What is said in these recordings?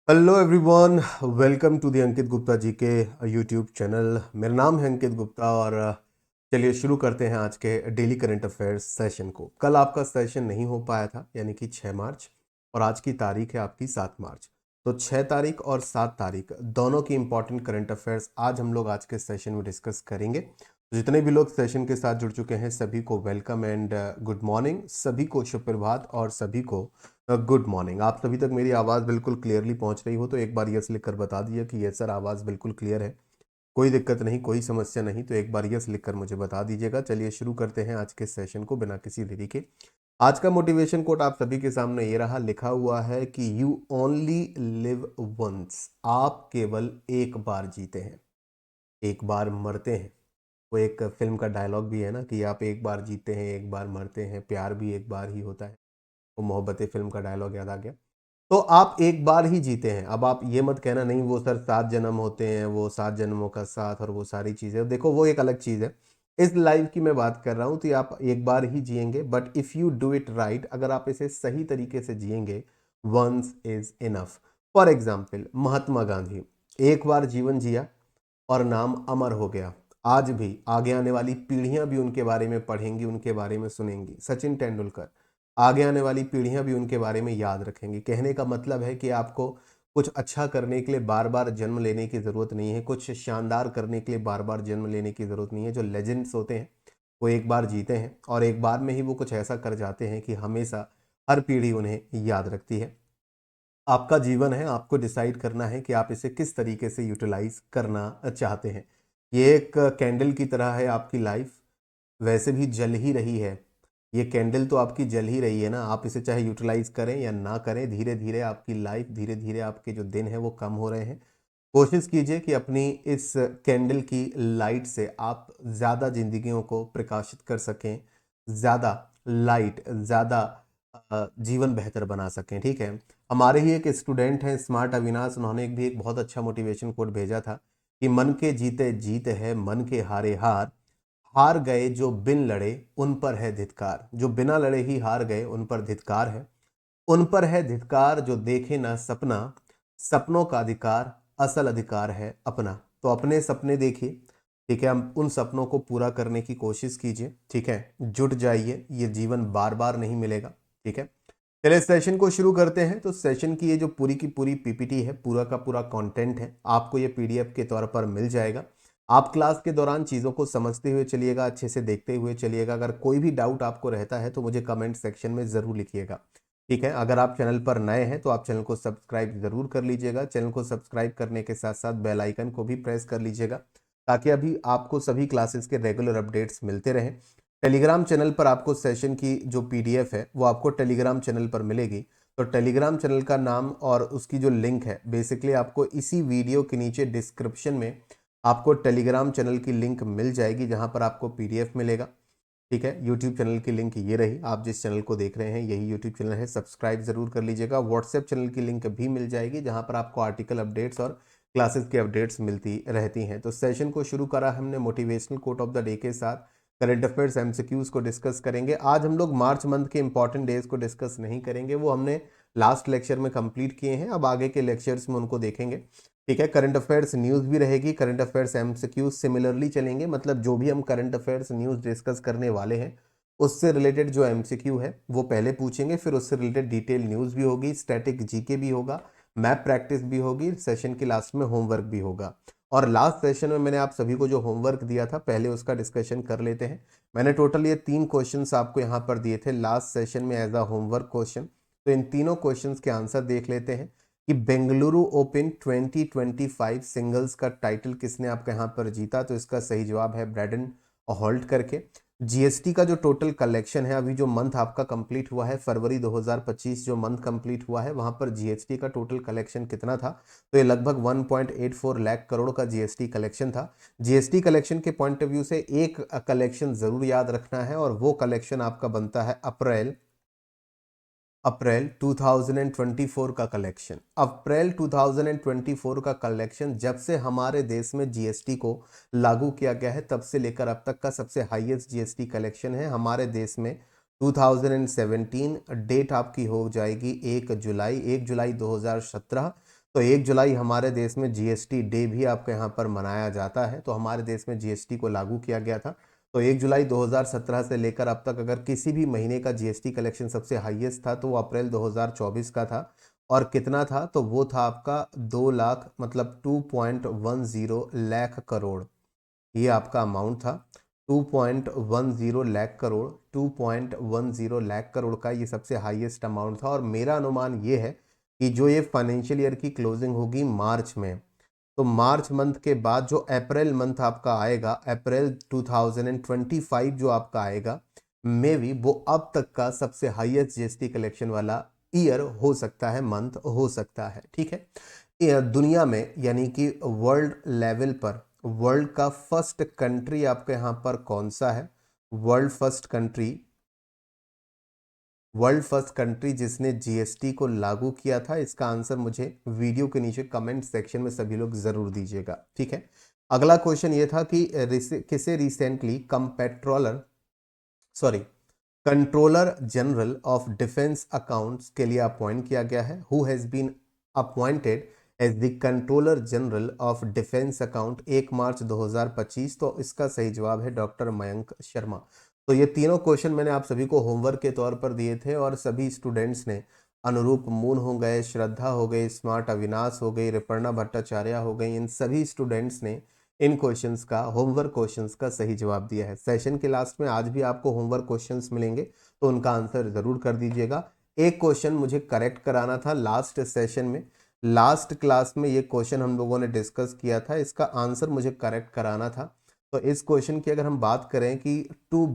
Hello everyone, welcome to the Ankit Gupta ji के YouTube channel. मेरा नाम है अंकित गुप्ता और चलिए शुरू करते हैं आज के डेली करंट अफेयर्स सेशन को। कल आपका सेशन नहीं हो पाया था, यानी कि 6 मार्च, और आज की तारीख है आपकी 7 मार्च। तो 6 तारीख और 7 तारीख दोनों की इंपॉर्टेंट करंट अफेयर्स आज हम लोग आज के सेशन में डिस्कस करेंगे। तो जितने भी लोग सेशन के साथ जुड़ चुके हैं सभी को वेलकम एंड गुड मॉर्निंग, सभी को सुप्रभात और सभी को गुड मॉर्निंग। आप सभी तक मेरी आवाज़ बिल्कुल क्लियरली पहुंच रही हो तो एक बार यस लिखकर बता दीजिए कि यस सर, आवाज़ बिल्कुल क्लियर है, कोई दिक्कत नहीं, कोई समस्या नहीं। तो एक बार यस लिखकर मुझे बता दीजिएगा। चलिए शुरू करते हैं आज के सेशन को बिना किसी देरी के। आज का मोटिवेशन कोट आप सभी के सामने ये रहा, लिखा हुआ है कि यू ओनली लिव वंस। आप केवल एक बार जीते हैं, एक बार मरते हैं। वो एक फिल्म का डायलॉग भी है ना कि आप एक बार जीते हैं एक बार मरते हैं, प्यार भी एक बार ही होता है। वो मोहब्बतें फिल्म का डायलॉग याद आ गया। तो आप एक बार ही जीते हैं। अब आप ये मत कहना नहीं वो सर 7 जन्म होते हैं, वो 7 जन्मों का साथ और वो सारी चीज़ें, देखो वो एक अलग चीज़ है। इस लाइफ की मैं बात कर रहा हूँ तो ये आप एक बार ही जिएंगे, but if you do it right, अगर आप इसे सही तरीके से जिएंगे, once is enough. For example Mahatma Gandhi, एक बार जीवन जिया और नाम अमर हो गया। आज भी आगे आने वाली पीढ़ियां भी उनके बारे में पढ़ेंगी, उनके बारे में सुनेंगी। सचिन तेंदुलकर, आगे आने वाली पीढ़ियां भी उनके बारे में याद रखेंगी। कहने का मतलब है कि आपको कुछ अच्छा करने के लिए बार बार जन्म लेने की ज़रूरत नहीं है, कुछ शानदार करने के लिए बार बार जन्म लेने की ज़रूरत नहीं है। जो लेजेंड्स होते हैं वो एक बार जीते हैं और एक बार में ही वो कुछ ऐसा कर जाते हैं कि हमेशा हर पीढ़ी उन्हें याद रखती है। आपका जीवन है, आपको डिसाइड करना है कि आप इसे किस तरीके से यूटिलाइज करना चाहते हैं। ये एक कैंडल की तरह है आपकी लाइफ, वैसे भी जल ही रही है। ये कैंडल तो आपकी जल ही रही है ना, आप इसे चाहे यूटिलाइज करें या ना करें, धीरे धीरे आपकी लाइफ, धीरे धीरे आपके जो दिन है वो कम हो रहे हैं। कोशिश कीजिए कि अपनी इस कैंडल की लाइट से आप ज़्यादा जिंदगियों को प्रकाशित कर सकें, ज़्यादा लाइट, ज़्यादा जीवन बेहतर बना सकें। ठीक है, हमारे ही एक स्टूडेंट हैं स्मार्ट अविनाश, उन्होंने एक बहुत अच्छा मोटिवेशन कोट भेजा था कि मन के जीते जीत है, मन के हारे हार, हार गए जो बिन लड़े उन पर है धिक्कार। जो बिना लड़े ही हार गए उन पर धिक्कार है, उन पर है धिक्कार जो देखे ना सपना, सपनों का अधिकार असल अधिकार है अपना। तो अपने सपने देखिए, ठीक है, हम उन सपनों को पूरा करने की कोशिश कीजिए। ठीक है, जुट जाइए, ये जीवन बार बार नहीं मिलेगा। ठीक है, चलिए सेशन को शुरू करते हैं। तो सेशन की ये जो पूरी की पूरी पीपीटी है, पूरा का पूरा कंटेंट है, आपको ये पीडीएफ के तौर पर मिल जाएगा। आप क्लास के दौरान चीज़ों को समझते हुए चलिएगा, अच्छे से देखते हुए चलिएगा। अगर कोई भी डाउट आपको रहता है तो मुझे कमेंट सेक्शन में ज़रूर लिखिएगा। ठीक है, अगर आप चैनल पर नए हैं तो आप चैनल को सब्सक्राइब ज़रूर कर लीजिएगा। चैनल को सब्सक्राइब करने के साथ साथ बेल आइकन को भी प्रेस कर लीजिएगा, ताकि अभी आपको सभी क्लासेस के रेगुलर अपडेट्स मिलते रहें। टेलीग्राम चैनल पर आपको सेशन की जो पीडीएफ है वो आपको टेलीग्राम चैनल पर मिलेगी। तो टेलीग्राम चैनल का नाम और उसकी जो लिंक है, बेसिकली आपको इसी वीडियो के नीचे डिस्क्रिप्शन में आपको टेलीग्राम चैनल की लिंक मिल जाएगी, जहां पर आपको पीडीएफ मिलेगा। ठीक है, यूट्यूब चैनल की लिंक ये रही, आप जिस चैनल को देख रहे हैं यही यूट्यूब चैनल है, सब्सक्राइब जरूर कर लीजिएगा। व्हाट्सएप चैनल की लिंक भी मिल जाएगी, जहां पर आपको आर्टिकल अपडेट्स और क्लासेस के अपडेट्स मिलती रहती हैं। तो सेशन को शुरू करा हमने motivational quote of the day के साथ। करंट अफेयर्स एमसीक्यूज को डिस्कस करेंगे। आज हम लोग मार्च मंथ के इंपॉर्टेंट डेज को डिस्कस नहीं करेंगे, वो हमने लास्ट लेक्चर में कंप्लीट किए हैं, अब आगे के लेक्चर्स में उनको देखेंगे। ठीक है, करंट अफेयर्स न्यूज़ भी रहेगी, करंट अफेयर्स एमसीक्यूज सिमिलरली चलेंगे, मतलब जो भी हम करंट अफेयर्स न्यूज़ डिस्कस करने वाले हैं उससे रिलेटेड जो एमसीक्यू है वो पहले पूछेंगे, फिर उससे रिलेटेड डिटेल न्यूज़ भी होगी, स्टैटिक जीके भी होगा, मैप प्रैक्टिस भी होगी, सेशन के लास्ट में होमवर्क भी होगा। और लास्ट सेशन में मैंने आप सभी को जो होमवर्क दिया था, पहले उसका डिस्कशन कर लेते हैं। मैंने टोटल ये 3 क्वेश्चंस आपको यहाँ पर दिए थे लास्ट सेशन में एज अ होमवर्क क्वेश्चन। तो इन तीनों क्वेश्चंस के आंसर देख लेते हैं कि बेंगलुरु ओपन 2025 सिंगल्स का टाइटल किसने आपका यहाँ पर जीता। तो इसका सही जवाब है ब्रैडन हॉल्ट करके। जीएसटी का जो टोटल कलेक्शन है, अभी जो मंथ आपका कंप्लीट हुआ है फरवरी 2025, जो मंथ कंप्लीट हुआ है वहां पर जीएसटी का टोटल कलेक्शन कितना था, तो ये लगभग 1.84 लाख करोड़ का जीएसटी कलेक्शन था। जीएसटी कलेक्शन के पॉइंट ऑफ व्यू से एक कलेक्शन जरूर याद रखना है, और वो कलेक्शन आपका बनता है अप्रैल अप्रैल 2024 का कलेक्शन। अप्रैल 2024 का कलेक्शन जब से हमारे देश में जीएसटी को लागू किया गया है तब से लेकर अब तक का सबसे हाईएस्ट जीएसटी कलेक्शन है हमारे देश में। 2017 डेट आपकी हो जाएगी 1 जुलाई 2017। तो 1 जुलाई हमारे देश में जीएसटी डे भी आपके यहाँ पर मनाया जाता है। तो हमारे देश में जीएसटी को लागू किया गया था। तो 1 जुलाई 2017 से लेकर अब तक अगर किसी भी महीने का जीएसटी कलेक्शन सबसे हाईएस्ट था तो वो अप्रैल 2024 का था। और कितना था? तो वो था आपका 2 लाख मतलब 2.10 लाख करोड़। ये आपका अमाउंट था 2.10 लाख करोड़। 2.10 लाख करोड़ का ये सबसे हाईएस्ट अमाउंट था। और मेरा अनुमान ये है कि जो ये फाइनेंशियल ईयर की क्लोजिंग होगी मार्च में, तो मार्च मंथ के बाद जो अप्रैल मंथ आपका आएगा, अप्रैल 2025 जो आपका आएगा, मे बी वो अब तक का सबसे हाईएस्ट जीएसटी कलेक्शन वाला ईयर हो सकता है, मंथ हो सकता है। ठीक है, ये दुनिया में यानी कि वर्ल्ड लेवल पर वर्ल्ड का फर्स्ट कंट्री आपके यहाँ पर कौन सा है? वर्ल्ड फर्स्ट कंट्री जिसने जीएसटी को लागू किया था, इसका आंसर मुझे वीडियो के नीचे कमेंट सेक्शन में सभी लोग जरूर दीजिएगा। ठीक है, अगला क्वेश्चन ये था कि किसे recently controller general of defence accounts के लिए अपॉइंट किया गया है? Who has been appointed as the controller general of defence account 1 March 2025? तो इसका सही जवाब है डॉक्टर मयंक शर्मा। तो ये तीनों क्वेश्चन मैंने आप सभी को होमवर्क के तौर पर दिए थे और सभी स्टूडेंट्स ने, अनुरूप मून हो गए, श्रद्धा हो गई, स्मार्ट अविनाश हो गई, रिपर्णा भट्टाचार्य हो गई, इन सभी स्टूडेंट्स ने इन क्वेश्चंस का, होमवर्क क्वेश्चंस का सही जवाब दिया है। सेशन के लास्ट में आज भी आपको होमवर्क क्वेश्चंस मिलेंगे, तो उनका आंसर जरूर कर दीजिएगा। एक क्वेश्चन मुझे करेक्ट कराना था लास्ट सेशन में, लास्ट क्लास में ये क्वेश्चन हम लोगों ने डिस्कस किया था, इसका आंसर मुझे करेक्ट कराना था। तो इस क्वेश्चन की अगर हम बात करें कि 2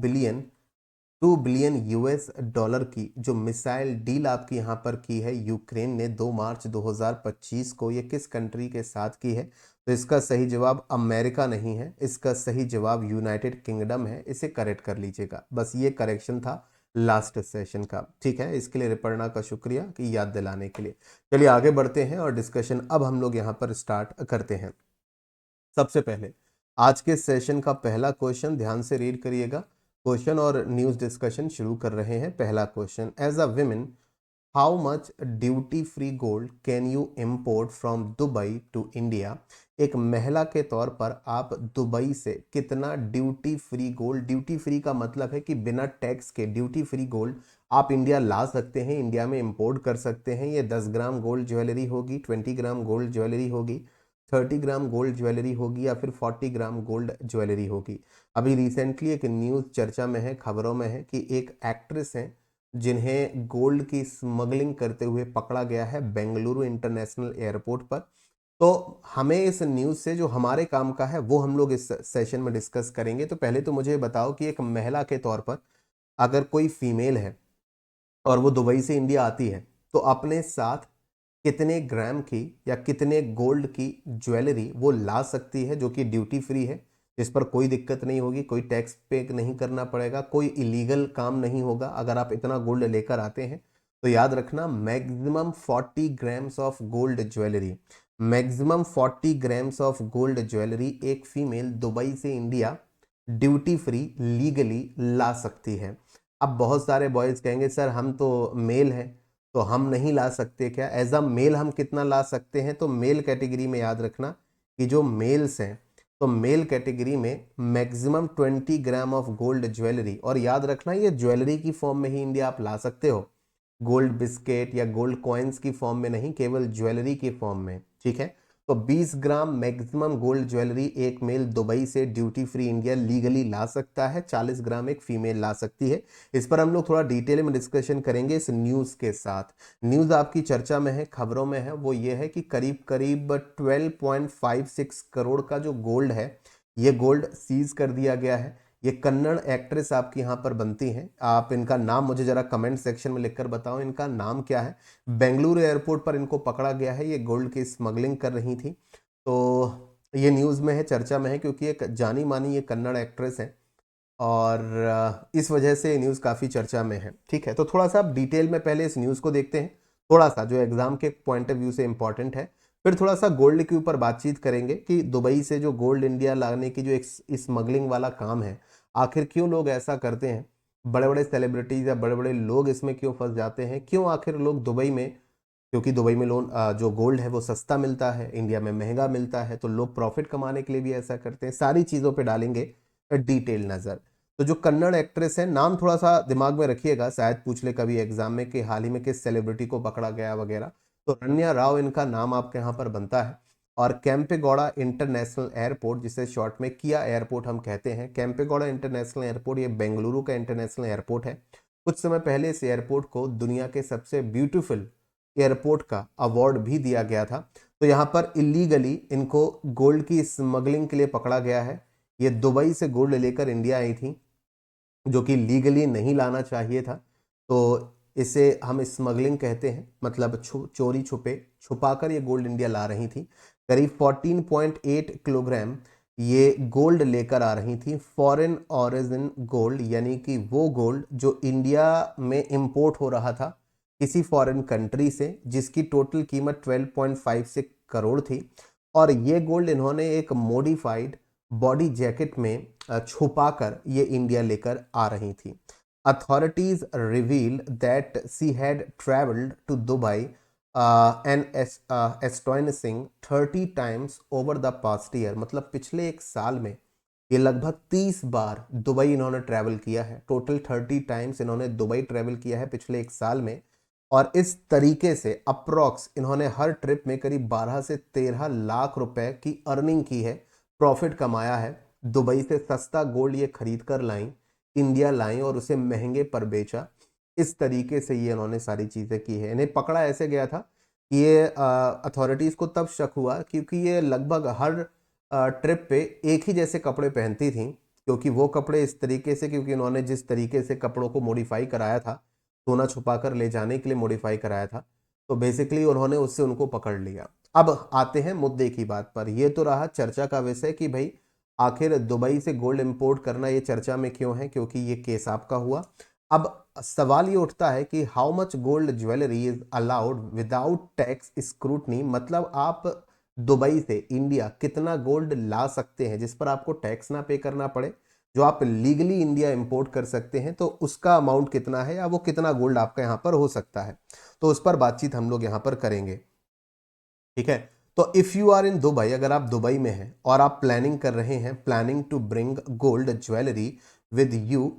बिलियन यूएस डॉलर की जो मिसाइल डील आपकी यहाँ पर की है यूक्रेन ने 2 मार्च 2025 को, ये किस कंट्री के साथ की है? तो इसका सही जवाब अमेरिका नहीं है, इसका सही जवाब यूनाइटेड किंगडम है। इसे करेक्ट कर लीजिएगा, बस ये करेक्शन था लास्ट सेशन का। ठीक है, इसके लिए रिपर्णा का शुक्रिया कि याद दिलाने के लिए। चलिए आगे बढ़ते हैं और डिस्कशन अब हम लोग यहाँ पर स्टार्ट करते हैं। सबसे पहले आज के सेशन का पहला क्वेश्चन ध्यान से रीड करिएगा। क्वेश्चन और न्यूज डिस्कशन शुरू कर रहे हैं। पहला question, as a women how much duty free gold can you import from Dubai to India? एक महिला के तौर पर आप दुबई से कितना duty free gold, duty free का मतलब है कि बिना टैक्स के ड्यूटी फ्री गोल्ड आप इंडिया ला सकते हैं, इंडिया में इंपोर्ट कर सकते हैं। ये 10 ग्राम गोल्ड ज्वेलरी होगी, 20 ग्राम गोल्ड ज्वेलरी होगी, 30 ग्राम गोल्ड ज्वेलरी होगी, या फिर 40 ग्राम गोल्ड ज्वेलरी होगी। अभी रिसेंटली एक न्यूज़ चर्चा में है, खबरों में है कि एक एक्ट्रेस हैं जिन्हें गोल्ड की स्मगलिंग करते हुए पकड़ा गया है बेंगलुरु इंटरनेशनल एयरपोर्ट पर। तो हमें इस न्यूज़ से जो हमारे काम का है वो हम लोग इस सेशन में डिस्कस करेंगे। तो पहले तो मुझे बताओ कि एक महिला के तौर पर अगर कोई फीमेल है और वो दुबई से इंडिया आती है, तो अपने साथ कितने ग्राम की या कितने गोल्ड की ज्वेलरी वो ला सकती है जो कि ड्यूटी फ्री है, जिस पर कोई दिक्कत नहीं होगी, कोई टैक्स पे नहीं करना पड़ेगा, कोई इलीगल काम नहीं होगा अगर आप इतना गोल्ड लेकर आते हैं? तो याद रखना, maximum 40 grams of gold jewellery, maximum 40 grams of gold jewellery एक फीमेल दुबई से इंडिया ड्यूटी फ्री लीगली ला सकती है। अब बहुत सारे बॉयज कहेंगे सर हम तो मेल हैं तो हम नहीं ला सकते क्या? एज अ मेल हम कितना ला सकते हैं? तो मेल कैटेगरी में याद रखना कि जो मेल्स हैं, तो मेल कैटेगरी में maximum 20 gram of gold jewellery, और याद रखना ये ज्वेलरी की फॉर्म में ही इंडिया आप ला सकते हो, गोल्ड बिस्केट या गोल्ड कॉइन्स की फॉर्म में नहीं, केवल ज्वेलरी की फॉर्म में। ठीक है, तो 20 ग्राम मैक्सिमम गोल्ड ज्वेलरी एक मेल दुबई से ड्यूटी फ्री इंडिया लीगली ला सकता है, 40 ग्राम एक फीमेल ला सकती है। इस पर हम लोग थोड़ा डिटेल में डिस्कशन करेंगे इस न्यूज़ के साथ। न्यूज़ आपकी चर्चा में है, खबरों में है, वो ये है कि करीब करीब 12.56 करोड़ का जो गोल्ड है, ये गोल्ड सीज कर दिया गया है। ये कन्नड़ एक्ट्रेस आपकी यहाँ पर बनती हैं, आप इनका नाम मुझे जरा कमेंट सेक्शन में लिखकर बताओ इनका नाम क्या है। बेंगलुरु एयरपोर्ट पर इनको पकड़ा गया है, ये गोल्ड की स्मगलिंग कर रही थी। तो ये न्यूज़ में है, चर्चा में है, क्योंकि एक जानी मानी ये कन्नड़ एक्ट्रेस है और इस वजह से न्यूज़ काफ़ी चर्चा में है। ठीक है, तो थोड़ा सा आप डिटेल में पहले इस न्यूज़ को देखते हैं, थोड़ा सा जो एग्जाम के पॉइंट ऑफ व्यू से इंपॉर्टेंट है। फिर थोड़ा सा गोल्ड के ऊपर बातचीत करेंगे कि दुबई से जो गोल्ड इंडिया लाने की जो एक स्मगलिंग वाला काम है, आखिर क्यों लोग ऐसा करते हैं, बड़े बड़े सेलिब्रिटीज या बड़े बड़े लोग इसमें क्यों फंस जाते हैं, क्यों आखिर लोग दुबई में क्योंकि दुबई में लोन जो गोल्ड है वो सस्ता मिलता है, इंडिया में महंगा मिलता है, तो लोग प्रॉफिट कमाने के लिए भी ऐसा करते हैं। सारी चीज़ों पे डालेंगे डिटेल नज़र। तो जो कन्नड़ एक्ट्रेस है, नाम थोड़ा सा दिमाग में रखिएगा, शायद पूछ ले कभी एग्जाम में कि हाल ही में किस सेलिब्रिटी को पकड़ा गया वगैरह। तो रन्या राव इनका नाम आपके यहाँ पर बनता है। और कैंपेगौड़ा इंटरनेशनल एयरपोर्ट, जिसे शॉर्ट में किया एयरपोर्ट हम कहते हैं, कैंपेगौड़ा इंटरनेशनल एयरपोर्ट ये बेंगलुरु का इंटरनेशनल एयरपोर्ट है। कुछ समय पहले इस एयरपोर्ट को दुनिया के सबसे ब्यूटीफुल एयरपोर्ट का अवार्ड भी दिया गया था। तो यहाँ पर इलीगली इनको गोल्ड की स्मगलिंग के लिए पकड़ा गया है। ये दुबई से गोल्ड लेकर इंडिया आई थी, जो कि लीगली नहीं लाना चाहिए था। तो इसे हम स्मगलिंग कहते हैं, मतलब चोरी छुपाकर ये गोल्ड इंडिया ला रही थी। करीब 14.8 किलोग्राम ये गोल्ड लेकर आ रही थी, फॉरेन ऑरिजिन गोल्ड, यानी कि वो गोल्ड जो इंडिया में इंपोर्ट हो रहा था किसी फॉरेन कंट्री से, जिसकी टोटल कीमत 12.56 करोड़ थी। और ये गोल्ड इन्होंने एक मॉडिफाइड बॉडी जैकेट में छुपाकर ये इंडिया लेकर आ रही थी। Authorities revealed that she had travelled to Dubai and astonishing 30 times over the past year, मतलब पिछले एक साल में ये लगभग 30 बार दुबई इन्होंने ट्रैवल किया है। टोटल 30 टाइम्स इन्होंने दुबई ट्रैवल किया है पिछले एक साल में। और इस तरीके से अप्रॉक्स इन्होंने हर ट्रिप में करीब 12 से 13 लाख रुपए की अर्निंग की है, प्रॉफिट कमाया है। दुबई से सस्ता गोल्ड ये खरीद कर लाई, इंडिया लाई और उसे महंगे पर बेचा। इस तरीके से ये इन्होंने सारी चीज़ें की है। इन्हें पकड़ा ऐसे गया था कि ये अथॉरिटीज़ को तब शक हुआ क्योंकि ये लगभग हर ट्रिप पे एक ही जैसे कपड़े पहनती थी, क्योंकि वो कपड़े इस तरीके से, क्योंकि इन्होंने जिस तरीके से कपड़ों को मॉडिफाई कराया था, सोना छुपाकर ले जाने के लिए मॉडिफाई कराया था, तो बेसिकली उन्होंने उससे उनको पकड़ लिया। अब आते हैं मुद्दे की बात पर। ये तो रहा चर्चा का विषय कि भाई आखिर दुबई से गोल्ड इंपोर्ट करना ये चर्चा में क्यों है, क्योंकि ये केस आपका हुआ। अब सवाल ये उठता है कि how much gold jewellery is allowed without tax scrutiny, मतलब आप दुबई से इंडिया कितना गोल्ड ला सकते हैं जिस पर आपको टैक्स ना पे करना पड़े, जो आप लीगली इंडिया इंपोर्ट कर सकते हैं, तो उसका अमाउंट कितना है या वो कितना गोल्ड आपका यहाँ पर हो सकता है। तो उस पर बातचीत हम लोग यहाँ पर करेंगे, ठीक है। तो if you are in Dubai, अगर आप दुबई में हैं और आप प्लानिंग कर रहे हैं, planning to bring gold jewellery with you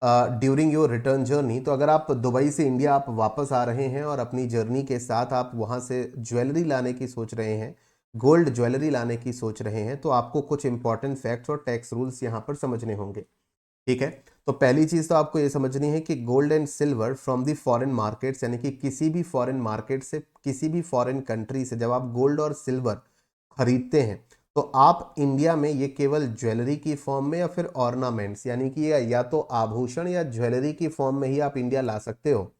during your return journey, तो अगर आप दुबई से इंडिया आप वापस आ रहे हैं और अपनी जर्नी के साथ आप वहां से ज्वेलरी लाने की सोच रहे हैं, गोल्ड ज्वेलरी लाने की सोच रहे हैं, तो आपको कुछ इंपॉर्टेंट फैक्ट्स और टैक्स रूल्स यहाँ पर समझने होंगे, ठीक है। तो पहली चीज तो आपको ये समझनी है कि gold and silver from the foreign markets, यानी कि किसी भी फॉरेन मार्केट से, किसी भी फॉरेन कंट्री से जब आप गोल्ड और सिल्वर खरीदते हैं, तो आप इंडिया में ये केवल ज्वेलरी की फॉर्म में या फिर ऑर्नामेंट्स, यानी कि या तो आभूषण या ज्वेलरी की फॉर्म में ही आप इंडिया ला सकते हो।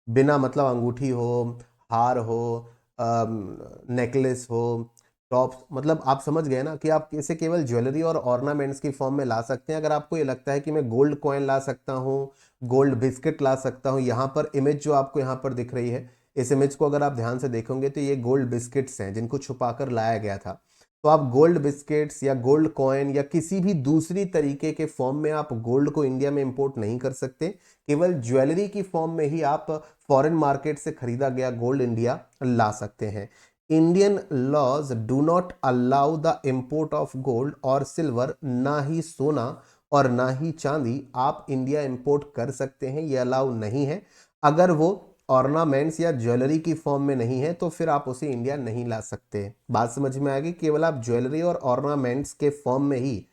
बिना मतलब अंगूठी हो, हार हो, नेकलेस हो, टॉप्स, मतलब आप समझ गए ना कि आप इसे केवल ज्वेलरी और ऑर्नामेंट्स की फॉर्म में ला सकते हैं। अगर आपको ये लगता है कि मैं गोल्ड कॉइन ला सकता हूँ, गोल्ड बिस्किट ला सकता हूँ, यहाँ पर इमेज जो आपको यहाँ पर दिख रही है, इस इमेज को अगर आप ध्यान से देखोगे तो ये गोल्ड बिस्किट्स हैं जिनको छुपाकर लाया गया था। तो आप गोल्ड बिस्किट्स या गोल्ड कॉइन या किसी भी दूसरी तरीके के फॉर्म में आप गोल्ड को इंडिया में इंपोर्ट नहीं कर सकते। केवल ज्वेलरी की फॉर्म में ही आप फॉरेन मार्केट से खरीदा गया गोल्ड इंडिया ला सकते हैं। Indian laws do not allow the import of gold और सिल्वर, ना ही सोना और ना ही चांदी आप इंडिया इंपोर्ट कर सकते हैं, ये अलाउ नहीं है। अगर वो ऑर्नामेंट्स या ज्वेलरी की फॉर्म में नहीं है तो फिर आप उसे इंडिया नहीं ला सकते। बात समझ में आ गई? केवल आप ज्वेलरी और ऑर्नामेंट्स के फॉर्म में ही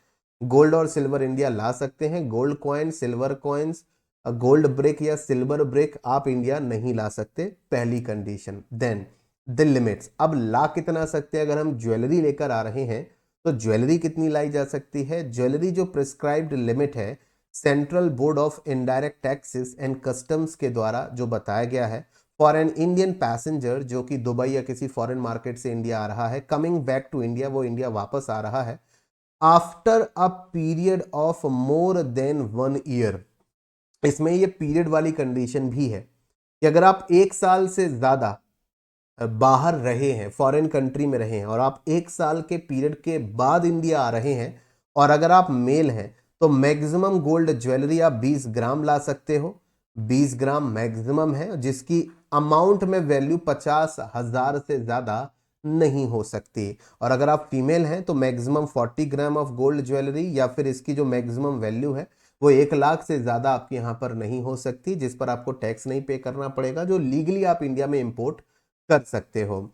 गोल्ड और सिल्वर इंडिया ला सकते हैं। Gold coin, silver coins, gold brick या सिल्वर ब्रिक आप इंडिया नहीं ला सकते, पहली कंडीशन। देन द लिमिट्स, अब ला कितना सकते हैं? अगर हम ज्वेलरी लेकर आ रहे हैं तो ज्वेलरी कितनी लाई जा सकती है? ज्वेलरी जो प्रिस्क्राइब्ड लिमिट है central board of indirect taxes and customs के द्वारा जो बताया गया है, फॉर एन इंडियन पैसेंजर जो कि दुबई या किसी फॉरेन मार्केट से इंडिया आ रहा है, कमिंग बैक टू इंडिया, वो इंडिया वापस आ रहा है, after a period of more than 1 year. इसमें ये पीरियड वाली कंडीशन भी है कि अगर आप 1 साल से ज्यादा बाहर रहे हैं, फॉरेन कंट्री में रहे हैं और आप 1 साल के पीरियड के बाद इंडिया आ रहे हैं, और अगर आप मेल हैं तो मैक्सिमम गोल्ड ज्वेलरी आप 20 ग्राम ला सकते हो। 20 ग्राम मैक्सिमम है, जिसकी अमाउंट में वैल्यू 50,000 से ज्यादा नहीं हो सकती। और अगर आप फीमेल हैं तो maximum 40 gram of gold jewellery या फिर इसकी जो मैक्सिमम वैल्यू है वो 1 लाख से ज्यादा आपके यहाँ पर नहीं हो सकती, जिस पर आपको टैक्स नहीं पे करना पड़ेगा, जो लीगली आप इंडिया में इंपोर्ट कर सकते हो।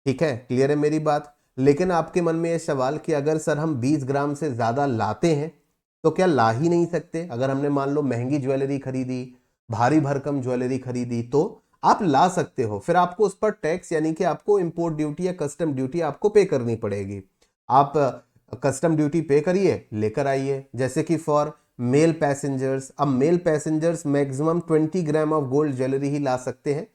ठीक है, क्लियर है मेरी बात। लेकिन आपके मन में ये सवाल कि अगर सर हम 20 ग्राम से ज्यादा लाते हैं तो क्या ला ही नहीं सकते? अगर हमने मान लो महंगी ज्वेलरी खरीदी, भारी भरकम ज्वेलरी खरीदी, तो आप ला सकते हो, फिर आपको उस पर टैक्स यानी कि आपको इंपोर्ट ड्यूटी या कस्टम ड्यूटी आपको पे करनी पड़ेगी। आप कस्टम ड्यूटी पे करिए, लेकर आइए। जैसे कि फॉर मेल पैसेंजर्स, अब male passengers maximum 20 gram of gold jewellery ही ला सकते हैं,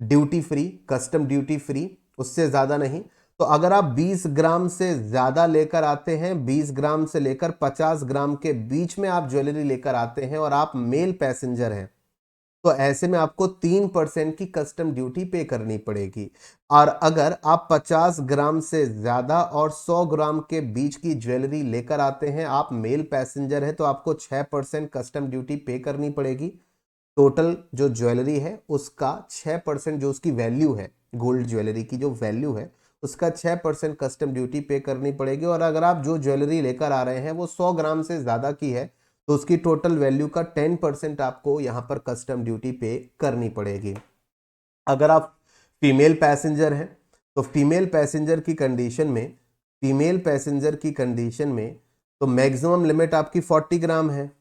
duty free, custom duty free, उससे ज्यादा नहीं। तो अगर आप 20 ग्राम से ज्यादा लेकर आते हैं, 20 ग्राम से लेकर 50 ग्राम के बीच में आप ज्वेलरी लेकर आते हैं और आप मेल पैसेंजर हैं, तो ऐसे में आपको 3% की कस्टम ड्यूटी पे करनी पड़ेगी। और अगर आप 50 ग्राम से ज्यादा और 100 ग्राम के बीच की ज्वेलरी लेकर आते हैं, आप मेल पैसेंजर हैं, तो आपको 6% कस्टम ड्यूटी पे करनी पड़ेगी। टोटल जो ज्वेलरी है उसका 6%, जो उसकी वैल्यू है, गोल्ड ज्वेलरी की जो वैल्यू है उसका 6% कस्टम ड्यूटी पे करनी पड़ेगी। और अगर आप जो ज्वेलरी लेकर आ रहे हैं वो 100 ग्राम से ज्यादा की है तो उसकी टोटल वैल्यू का 10% आपको यहां पर कस्टम ड्यूटी पे करनी पड़ेगी। अगर आप फीमेल पैसेंजर हैं तो फीमेल पैसेंजर की कंडीशन में, फीमेल पैसेंजर की कंडीशन में तो मैक्सिमम लिमिट आपकी 40 ग्राम है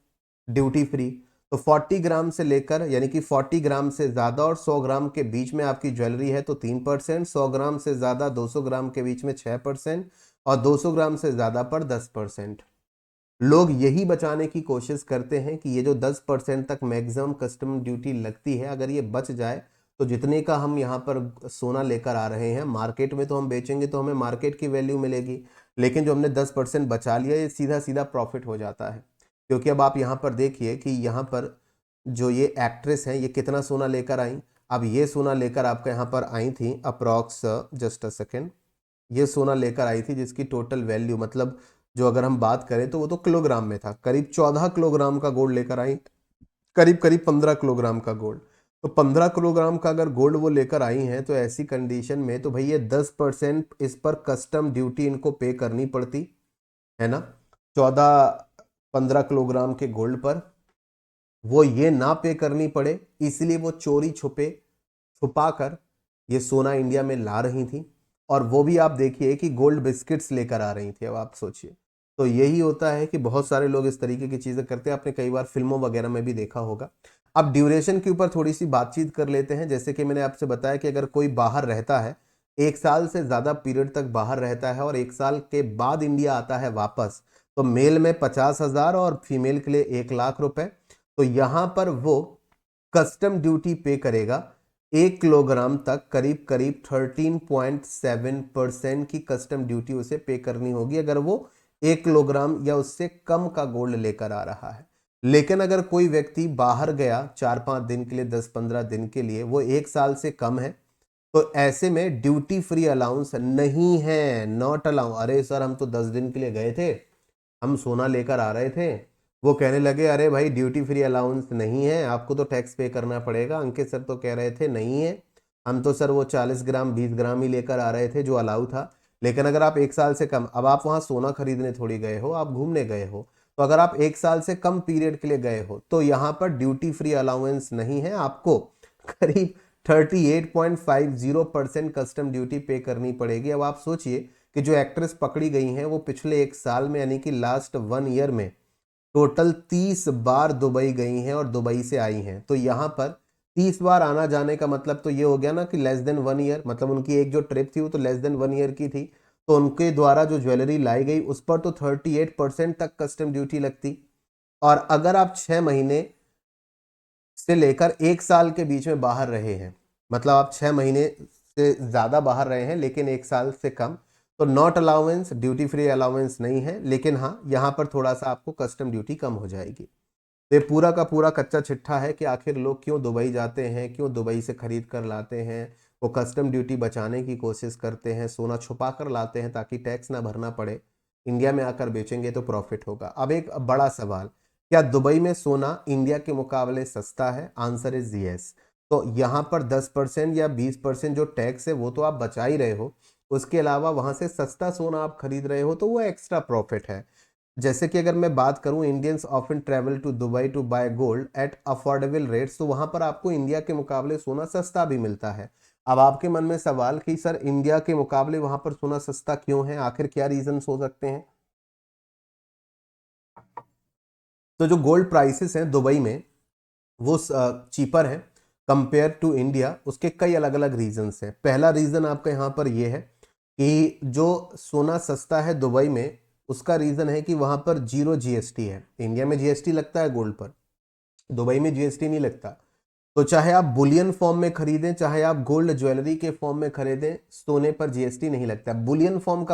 ड्यूटी फ्री। तो 40 ग्राम से लेकर यानी कि 40 ग्राम से ज्यादा और 100 ग्राम के बीच में आपकी ज्वेलरी है तो 3%, 100 ग्राम से ज्यादा 200 ग्राम के बीच में 6% और 200 ग्राम से ज्यादा पर 10%। लोग यही बचाने की कोशिश करते हैं कि ये जो 10% तक मैक्सिमम कस्टम ड्यूटी लगती है, अगर ये बच जाए तो जितने का हम यहाँ पर सोना लेकर आ रहे हैं मार्केट में, तो हम बेचेंगे तो हमें मार्केट की वैल्यू मिलेगी। लेकिन जो हमने 10% बचा लिया, ये सीधा सीधा प्रॉफिट हो जाता है। क्योंकि अब आप यहाँ पर देखिए कि यहाँ पर जो ये एक्ट्रेस हैं ये कितना सोना लेकर आई। अब ये सोना लेकर आपका यहाँ पर आई थी अप्रॉक्स, जस्ट अ सेकेंड, ये सोना लेकर आई थी जिसकी टोटल वैल्यू, मतलब जो अगर हम बात करें तो वो तो किलोग्राम में था, करीब 14 किलोग्राम का गोल्ड लेकर आई, करीब करीब 15 किलोग्राम का गोल्ड। तो 15 किलोग्राम का अगर गोल्ड वो लेकर आई हैं तो ऐसी कंडीशन में तो भाई ये 10% इस पर कस्टम ड्यूटी इनको पे करनी पड़ती है ना। 14-15 किलोग्राम के गोल्ड पर वो ये ना पे करनी पड़े, इसलिए वो चोरी छुपे छुपा कर ये सोना इंडिया में ला रही थी। और वो भी आप देखिए कि गोल्ड बिस्किट्स लेकर आ रही थी। अब आप सोचिए, तो यही होता है कि बहुत सारे लोग इस तरीके की चीजें करते हैं, आपने कई बार फिल्मों वगैरह में भी देखा होगा। अब ड्यूरेशन के ऊपर थोड़ी सी बातचीत कर लेते हैं। जैसे कि मैंने आपसे बताया कि अगर कोई बाहर रहता है, 1 साल से ज्यादा पीरियड तक बाहर रहता है और 1 साल के बाद इंडिया आता है वापस, तो मेल में 50,000 और फीमेल के लिए 1 लाख रुपए। तो यहां पर वो कस्टम ड्यूटी पे करेगा 1 किलोग्राम तक, करीब करीब 13.7% की कस्टम ड्यूटी उसे पे करनी होगी अगर वो 1 किलोग्राम या उससे कम का गोल्ड लेकर आ रहा है। लेकिन अगर कोई व्यक्ति बाहर गया 4-5 दिन के लिए, 10-15 दिन के लिए, वो 1 साल से कम है, तो ऐसे में ड्यूटी फ्री अलाउंस नहीं है, नॉट अलाउ। अरे सर हम तो 10 दिन के लिए गए थे, हम सोना लेकर आ रहे थे, वो कहने लगे अरे भाई ड्यूटी फ्री अलाउंस नहीं है, आपको तो टैक्स पे करना पड़ेगा। अंकित सर तो कह रहे थे नहीं है, हम तो सर वो 40 ग्राम 20 ग्राम ही लेकर आ रहे थे जो अलाउ था। लेकिन अगर आप 1 साल से कम, अब आप वहाँ सोना खरीदने थोड़ी गए हो, आप घूमने गए हो, तो अगर आप 1 साल से कम पीरियड के लिए गए हो तो यहाँ पर ड्यूटी फ्री अलाउंस नहीं है, आपको करीब 38.50% कस्टम ड्यूटी पे करनी पड़ेगी। अब आप सोचिए कि जो एक्ट्रेस पकड़ी गई हैं वो पिछले 1 साल में यानी कि लास्ट 1 ईयर में टोटल 30 बार दुबई गई हैं और दुबई से आई हैं। तो यहाँ पर 30 बार आना जाने का मतलब तो ये हो गया ना कि लेस देन 1 ईयर, मतलब उनकी एक जो ट्रिप थी वो तो लेस देन 1 ईयर की थी। तो उनके द्वारा जो ज्वेलरी लाई गई उस पर तो 38% तक कस्टम ड्यूटी लगती। और अगर आप 6 महीने से लेकर 1 साल के बीच में बाहर रहे हैं, मतलब आप 6 महीने से ज्यादा बाहर रहे हैं लेकिन 1 साल से कम, तो not allowance, duty free allowance नहीं है। लेकिन हाँ, यहाँ पर थोड़ा सा आपको कस्टम ड्यूटी कम हो जाएगी। तो ये पूरा का पूरा कच्चा चिट्ठा है कि आखिर लोग क्यों दुबई जाते हैं, क्यों दुबई से खरीद कर लाते हैं। वो कस्टम ड्यूटी बचाने की कोशिश करते हैं, सोना छुपा कर लाते हैं ताकि टैक्स ना भरना पड़े, इंडिया में आकर बेचेंगे तो प्रॉफिट होगा। अब एक बड़ा सवाल, क्या दुबई में सोना इंडिया के मुकाबले सस्ता है? Answer is yes. तो यहाँ पर 10% या 20% जो टैक्स है वो तो आप बचा ही रहे हो, उसके अलावा वहां से सस्ता सोना आप खरीद रहे हो, तो वो एक्स्ट्रा प्रॉफिट है। जैसे कि अगर मैं बात करूं, Indians often travel to Dubai to buy gold at affordable rates, तो वहां पर आपको इंडिया के मुकाबले सोना सस्ता भी मिलता है। अब आपके मन में सवाल कि सर इंडिया के मुकाबले वहां पर सोना सस्ता क्यों है, आखिर क्या रीजंस हो सकते हैं? तो जो गोल्ड प्राइसेस हैं दुबई में वो चीपर है कंपेयर टू इंडिया, उसके कई अलग अलग रीजंस हैं। पहला रीजन आपका यहाँ पर ये है कि जो सोना सस्ता है दुबई में, उसका रीजन है कि वहां पर जीरो जीएसटी है। इंडिया में जीएसटी लगता है गोल्ड पर, दुबई में जीएसटी नहीं लगता। तो चाहे आप बुलियन फॉर्म में खरीदें, चाहे आप गोल्ड ज्वेलरी के फॉर्म में खरीदें, सोने पर जीएसटी नहीं लगता। बुलियन फॉर्म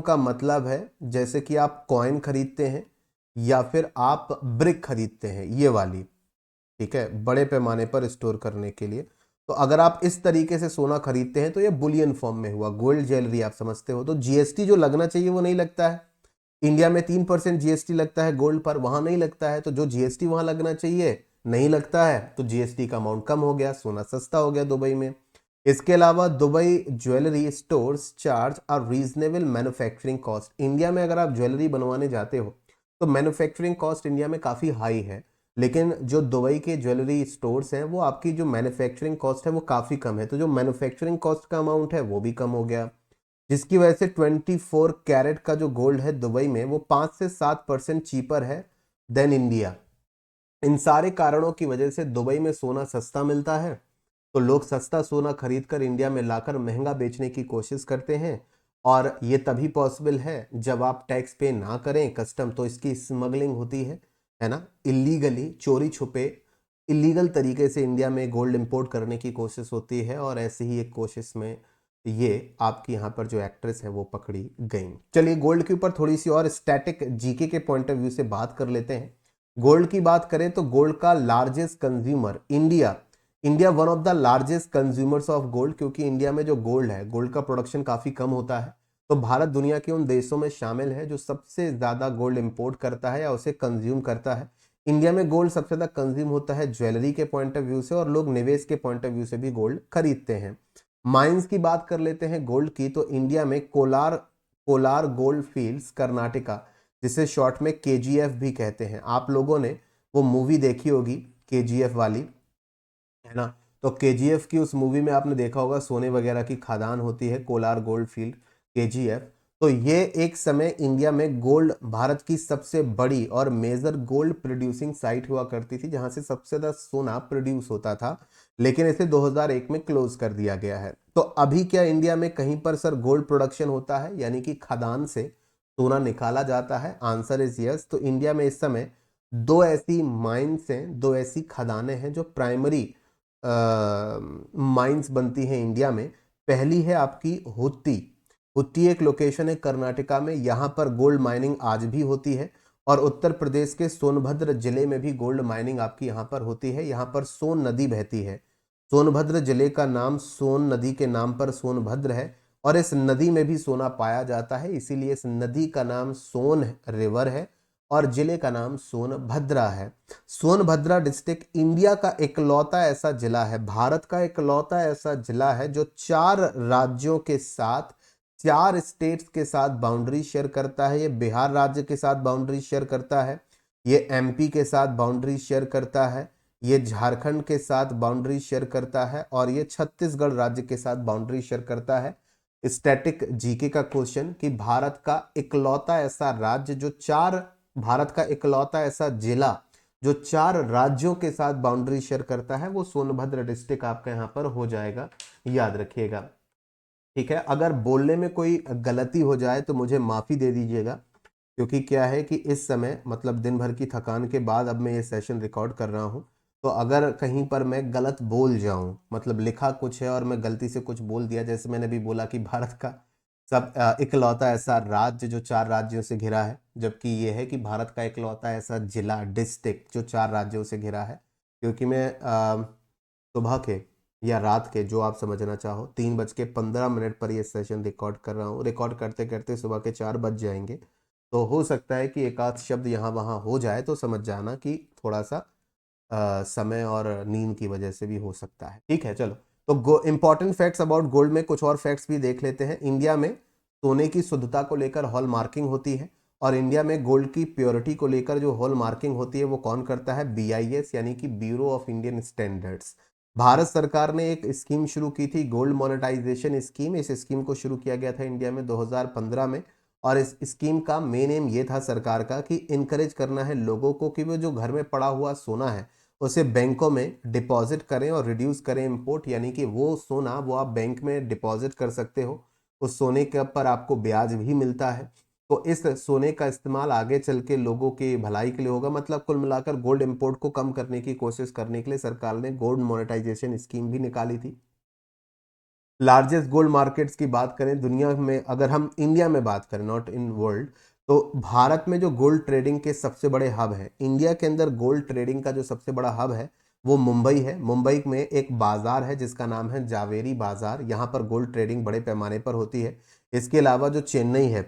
का मतलब है जैसे कि आप कॉइन खरीदते हैं या फिर आप ब्रिक खरीदते हैं, ये वाली, ठीक है, बड़े पैमाने पर स्टोर करने के लिए। तो अगर आप इस तरीके से सोना खरीदते हैं तो ये बुलियन फॉर्म में हुआ। गोल्ड ज्वेलरी आप समझते हो, तो जीएसटी जो लगना चाहिए वो नहीं लगता है। इंडिया में 3% जीएसटी लगता है गोल्ड पर, वहां नहीं लगता है। तो जो जीएसटी वहां लगना चाहिए नहीं लगता है, तो जीएसटी का अमाउंट कम हो गया, सोना सस्ता हो गया दुबई में। इसके अलावा Dubai jewellery stores charge a reasonable manufacturing cost. India में अगर आप ज्वेलरी बनवाने जाते हो तो मैन्युफैक्चरिंग कॉस्ट इंडिया में काफ़ी हाई है, लेकिन जो दुबई के ज्वेलरी स्टोर्स हैं वो आपकी जो मैन्युफैक्चरिंग कॉस्ट है वो काफ़ी कम है, तो जो मैन्युफैक्चरिंग कॉस्ट का अमाउंट है वो भी कम हो गया, जिसकी वजह से 24 कैरेट का जो गोल्ड है दुबई में वो 5 से 7% चीपर है देन इंडिया। इन सारे कारणों की वजह से दुबई में सोना सस्ता मिलता है, तो लोग सस्ता सोना खरीदकर इंडिया में लाकर महंगा बेचने की कोशिश करते हैं। और ये तभी पॉसिबल है जब आप टैक्स पे ना करें कस्टम, तो इसकी स्मगलिंग होती है ना, इलीगली, चोरी छुपे इलीगल तरीके से इंडिया में गोल्ड इंपोर्ट करने की कोशिश होती है। और ऐसे ही एक कोशिश में ये आपकी यहाँ पर जो एक्ट्रेस है वो पकड़ी गई। चलिए गोल्ड के ऊपर थोड़ी सी और स्टैटिक जीके के पॉइंट ऑफ व्यू से बात कर लेते हैं। गोल्ड की बात करें तो गोल्ड का largest consumer India, India one of the largest consumers of gold, क्योंकि इंडिया में जो गोल्ड है, गोल्ड का प्रोडक्शन काफी कम होता है, तो भारत दुनिया के उन देशों में शामिल है जो सबसे ज्यादा गोल्ड इंपोर्ट करता है या उसे कंज्यूम करता है। इंडिया में गोल्ड सबसे ज्यादा कंज्यूम होता है ज्वेलरी के पॉइंट ऑफ व्यू से, और लोग निवेश के पॉइंट ऑफ व्यू से भी गोल्ड खरीदते हैं। माइंस की बात कर लेते हैं गोल्ड की, तो इंडिया में कोलार कोलार गोल्ड फील्ड्स कर्नाटका, जिसे शॉर्ट में केजीएफ भी कहते हैं। आप लोगों ने वो मूवी देखी होगी केजीएफ वाली, है ना, तो केजीएफ की उस मूवी में आपने देखा होगा सोने वगैरह की खदान होती है, कोलार गोल्ड फील्ड, केजीएफ। तो ये एक समय इंडिया में गोल्ड, भारत की सबसे बड़ी और मेजर गोल्ड प्रोड्यूसिंग साइट हुआ करती थी, जहां से सबसे ज्यादा सोना प्रोड्यूस होता था, लेकिन इसे 2001 में क्लोज कर दिया गया है। तो अभी क्या इंडिया में कहीं पर सर गोल्ड प्रोडक्शन होता है, यानी कि खदान से सोना निकाला जाता है? Answer is yes. तो इंडिया में इस समय दो ऐसी माइंस हैं, दो ऐसी खदानें हैं जो प्राइमरी माइंस बनती हैं इंडिया में। पहली है आपकी हुत्ती। हुत्ती एक लोकेशन है कर्नाटका में, यहाँ पर गोल्ड माइनिंग आज भी होती है। और उत्तर प्रदेश के सोनभद्र जिले में भी गोल्ड माइनिंग आपकी यहाँ पर होती है। यहाँ पर सोन नदी बहती है, सोनभद्र जिले का नाम सोन नदी के नाम पर सोनभद्र है, और इस नदी में भी सोना पाया जाता है, इसीलिए इस नदी का नाम सोन रिवर है और जिले का नाम सोनभद्रा है। सोनभद्रा डिस्ट्रिक्ट इंडिया का इकलौता ऐसा जिला है, भारत का इकलौता ऐसा जिला है जो 4 राज्यों के साथ, 4 स्टेट्स के साथ बाउंड्री शेयर करता है। ये बिहार राज्य के साथ बाउंड्री शेयर करता है, ये एमपी के साथ बाउंड्री शेयर करता है, ये झारखंड के साथ बाउंड्री शेयर करता है, और ये छत्तीसगढ़ राज्य के साथ बाउंड्री शेयर करता है। स्टैटिक जीके का क्वेश्चन कि भारत का इकलौता ऐसा जिला जो 4 राज्यों के साथ बाउंड्री शेयर करता है, वो सोनभद्र डिस्ट्रिक्ट आपका यहाँ पर हो जाएगा, याद रखिएगा। ठीक है, अगर बोलने में कोई गलती हो जाए तो मुझे माफी दे दीजिएगा, क्योंकि क्या है कि इस समय मतलब दिन भर की थकान के बाद अब मैं ये सेशन रिकॉर्ड कर रहा हूँ, तो अगर कहीं पर मैं गलत बोल जाऊं, मतलब लिखा कुछ है और मैं गलती से कुछ बोल दिया, जैसे मैंने भी बोला कि भारत का इकलौता ऐसा राज्य जो 4 राज्यों से घिरा है, जबकि ये है कि भारत का इकलौता ऐसा जिला, डिस्ट्रिक्ट जो 4 राज्यों से घिरा है। क्योंकि मैं सुबह के या रात के, जो आप समझना चाहो, 3:15 पर ये सेशन रिकॉर्ड कर रहा हूँ। रिकॉर्ड करते करते सुबह के 4 बज जाएंगे, तो हो सकता है कि एक आध शब्द यहाँ वहाँ हो जाए, तो समझ जाना कि थोड़ा सा समय और नींद की वजह से भी हो सकता है। ठीक है, चलो तो इंपॉर्टेंट फैक्ट्स अबाउट गोल्ड में कुछ और फैक्ट्स भी देख लेते हैं। इंडिया में सोने की शुद्धता को लेकर हॉल मार्किंग होती है, और इंडिया में गोल्ड की प्योरिटी को लेकर जो हॉल मार्किंग होती है वो कौन करता है? BIS यानी कि bureau of Indian standards. Bharat सरकार ने एक स्कीम शुरू की थी, गोल्ड मोनेटाइजेशन स्कीम। इस स्कीम को शुरू किया गया था इंडिया में 2015 में, और इस स्कीम का मेन एम ये था सरकार का कि इनकरेज करना है लोगों को कि वो जो घर में पड़ा हुआ सोना है उसे बैंकों में डिपॉजिट करें और रिड्यूस करें इंपोर्ट, यानी कि वो सोना वो आप बैंक में डिपॉजिट कर सकते हो, उस सोने के पर आपको ब्याज भी मिलता है। तो इस सोने का इस्तेमाल आगे चल के लोगों की भलाई के लिए होगा। मतलब कुल मिलाकर गोल्ड इंपोर्ट को कम करने की कोशिश करने के लिए सरकार ने गोल्ड मोनेटाइजेशन स्कीम भी निकाली थी। लार्जेस्ट गोल्ड मार्केट्स की बात करें दुनिया में, अगर हम इंडिया में बात करें, नॉट इन वर्ल्ड, तो भारत में जो गोल्ड ट्रेडिंग के सबसे बड़े हब है, इंडिया के अंदर गोल्ड ट्रेडिंग का जो सबसे बड़ा हब है वो मुंबई है। मुंबई में एक बाजार है जिसका नाम है जावेरी बाजार, यहाँ पर गोल्ड ट्रेडिंग बड़े पैमाने पर होती है। इसके अलावा जो चेन्नई है,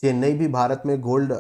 चेन्नई भी भारत में गोल्ड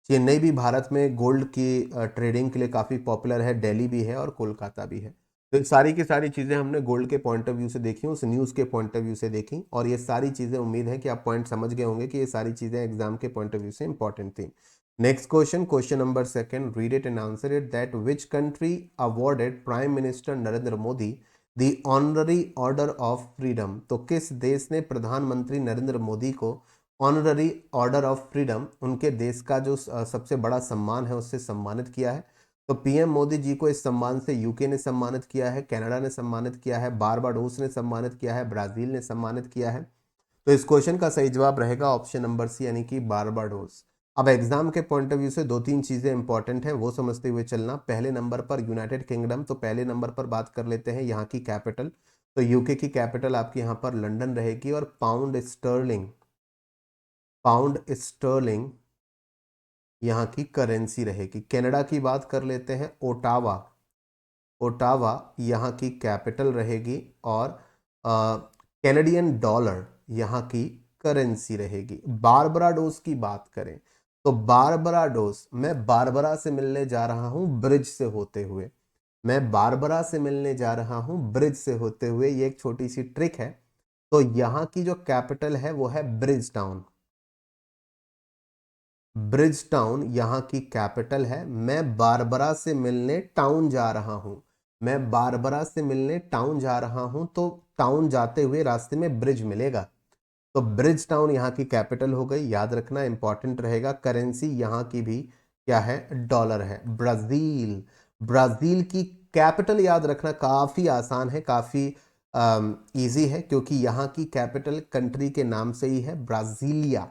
चेन्नई भी भारत में गोल्ड की ट्रेडिंग के लिए काफ़ी पॉपुलर है। दिल्ली भी है और कोलकाता भी है। तो ये सारी की सारी चीज़ें हमने गोल्ड के पॉइंट ऑफ व्यू से देखी, उस न्यूज़ के पॉइंट ऑफ व्यू से देखी, और ये सारी चीज़ें उम्मीद है कि आप पॉइंट समझ गए होंगे कि ये सारी चीज़ें एग्जाम के पॉइंट ऑफ व्यू से इंपॉर्टेंट थी। Next question, question number second, read it and answer it. That which country awarded prime minister Narendra Modi the honorary Order of freedom? तो किस देश ने प्रधानमंत्री नरेंद्र मोदी को ऑनररी ऑर्डर ऑफ फ्रीडम, उनके देश का जो सबसे बड़ा सम्मान है, उससे सम्मानित किया है? तो पीएम मोदी जी को इस सम्मान से यूके ने सम्मानित किया है, कनाडा ने सम्मानित किया है, बारबाडोस ने सम्मानित किया है, ब्राजील ने सम्मानित किया है। तो इस क्वेश्चन का सही जवाब रहेगा ऑप्शन नंबर सी, यानी कि बारबाडोस। अब एग्जाम के पॉइंट ऑफ व्यू से दो तीन चीजें इंपॉर्टेंट है, वो समझते हुए चलना। पहले नंबर पर यूनाइटेड किंगडम, तो पहले नंबर पर बात कर लेते हैं यहाँ की कैपिटल। तो यूके की कैपिटल आपकी यहाँ पर लंदन रहेगी, और पाउंड स्टर्लिंग यहाँ की करेंसी रहेगी। कनाडा की बात कर लेते हैं, ओटावा, ओटावा यहाँ की कैपिटल रहेगी, और कैनेडियन डॉलर यहाँ की करेंसी रहेगी। बारबराडोस की बात करें तो बारबराडोस, मैं बारबरा से मिलने जा रहा हूँ ब्रिज से होते हुए, मैं बारबरा से मिलने जा रहा हूँ ब्रिज से होते हुए, ये एक छोटी सी ट्रिक है। तो यहाँ की जो कैपिटल है वो है ब्रिज टाउन, ब्रिज टाउन यहाँ की कैपिटल है। मैं बारबरा से मिलने टाउन जा रहा हूं, मैं बारबरा से मिलने टाउन जा रहा हूं, तो टाउन जाते हुए रास्ते में ब्रिज मिलेगा, तो ब्रिज टाउन यहाँ की कैपिटल हो गई, याद रखना इंपॉर्टेंट रहेगा। करेंसी यहाँ की भी क्या है? डॉलर है। ब्राजील, ब्राजील की कैपिटल याद रखना काफी आसान है, काफी इजी है, क्योंकि यहाँ की कैपिटल कंट्री के नाम से ही है, ब्राजीलिया।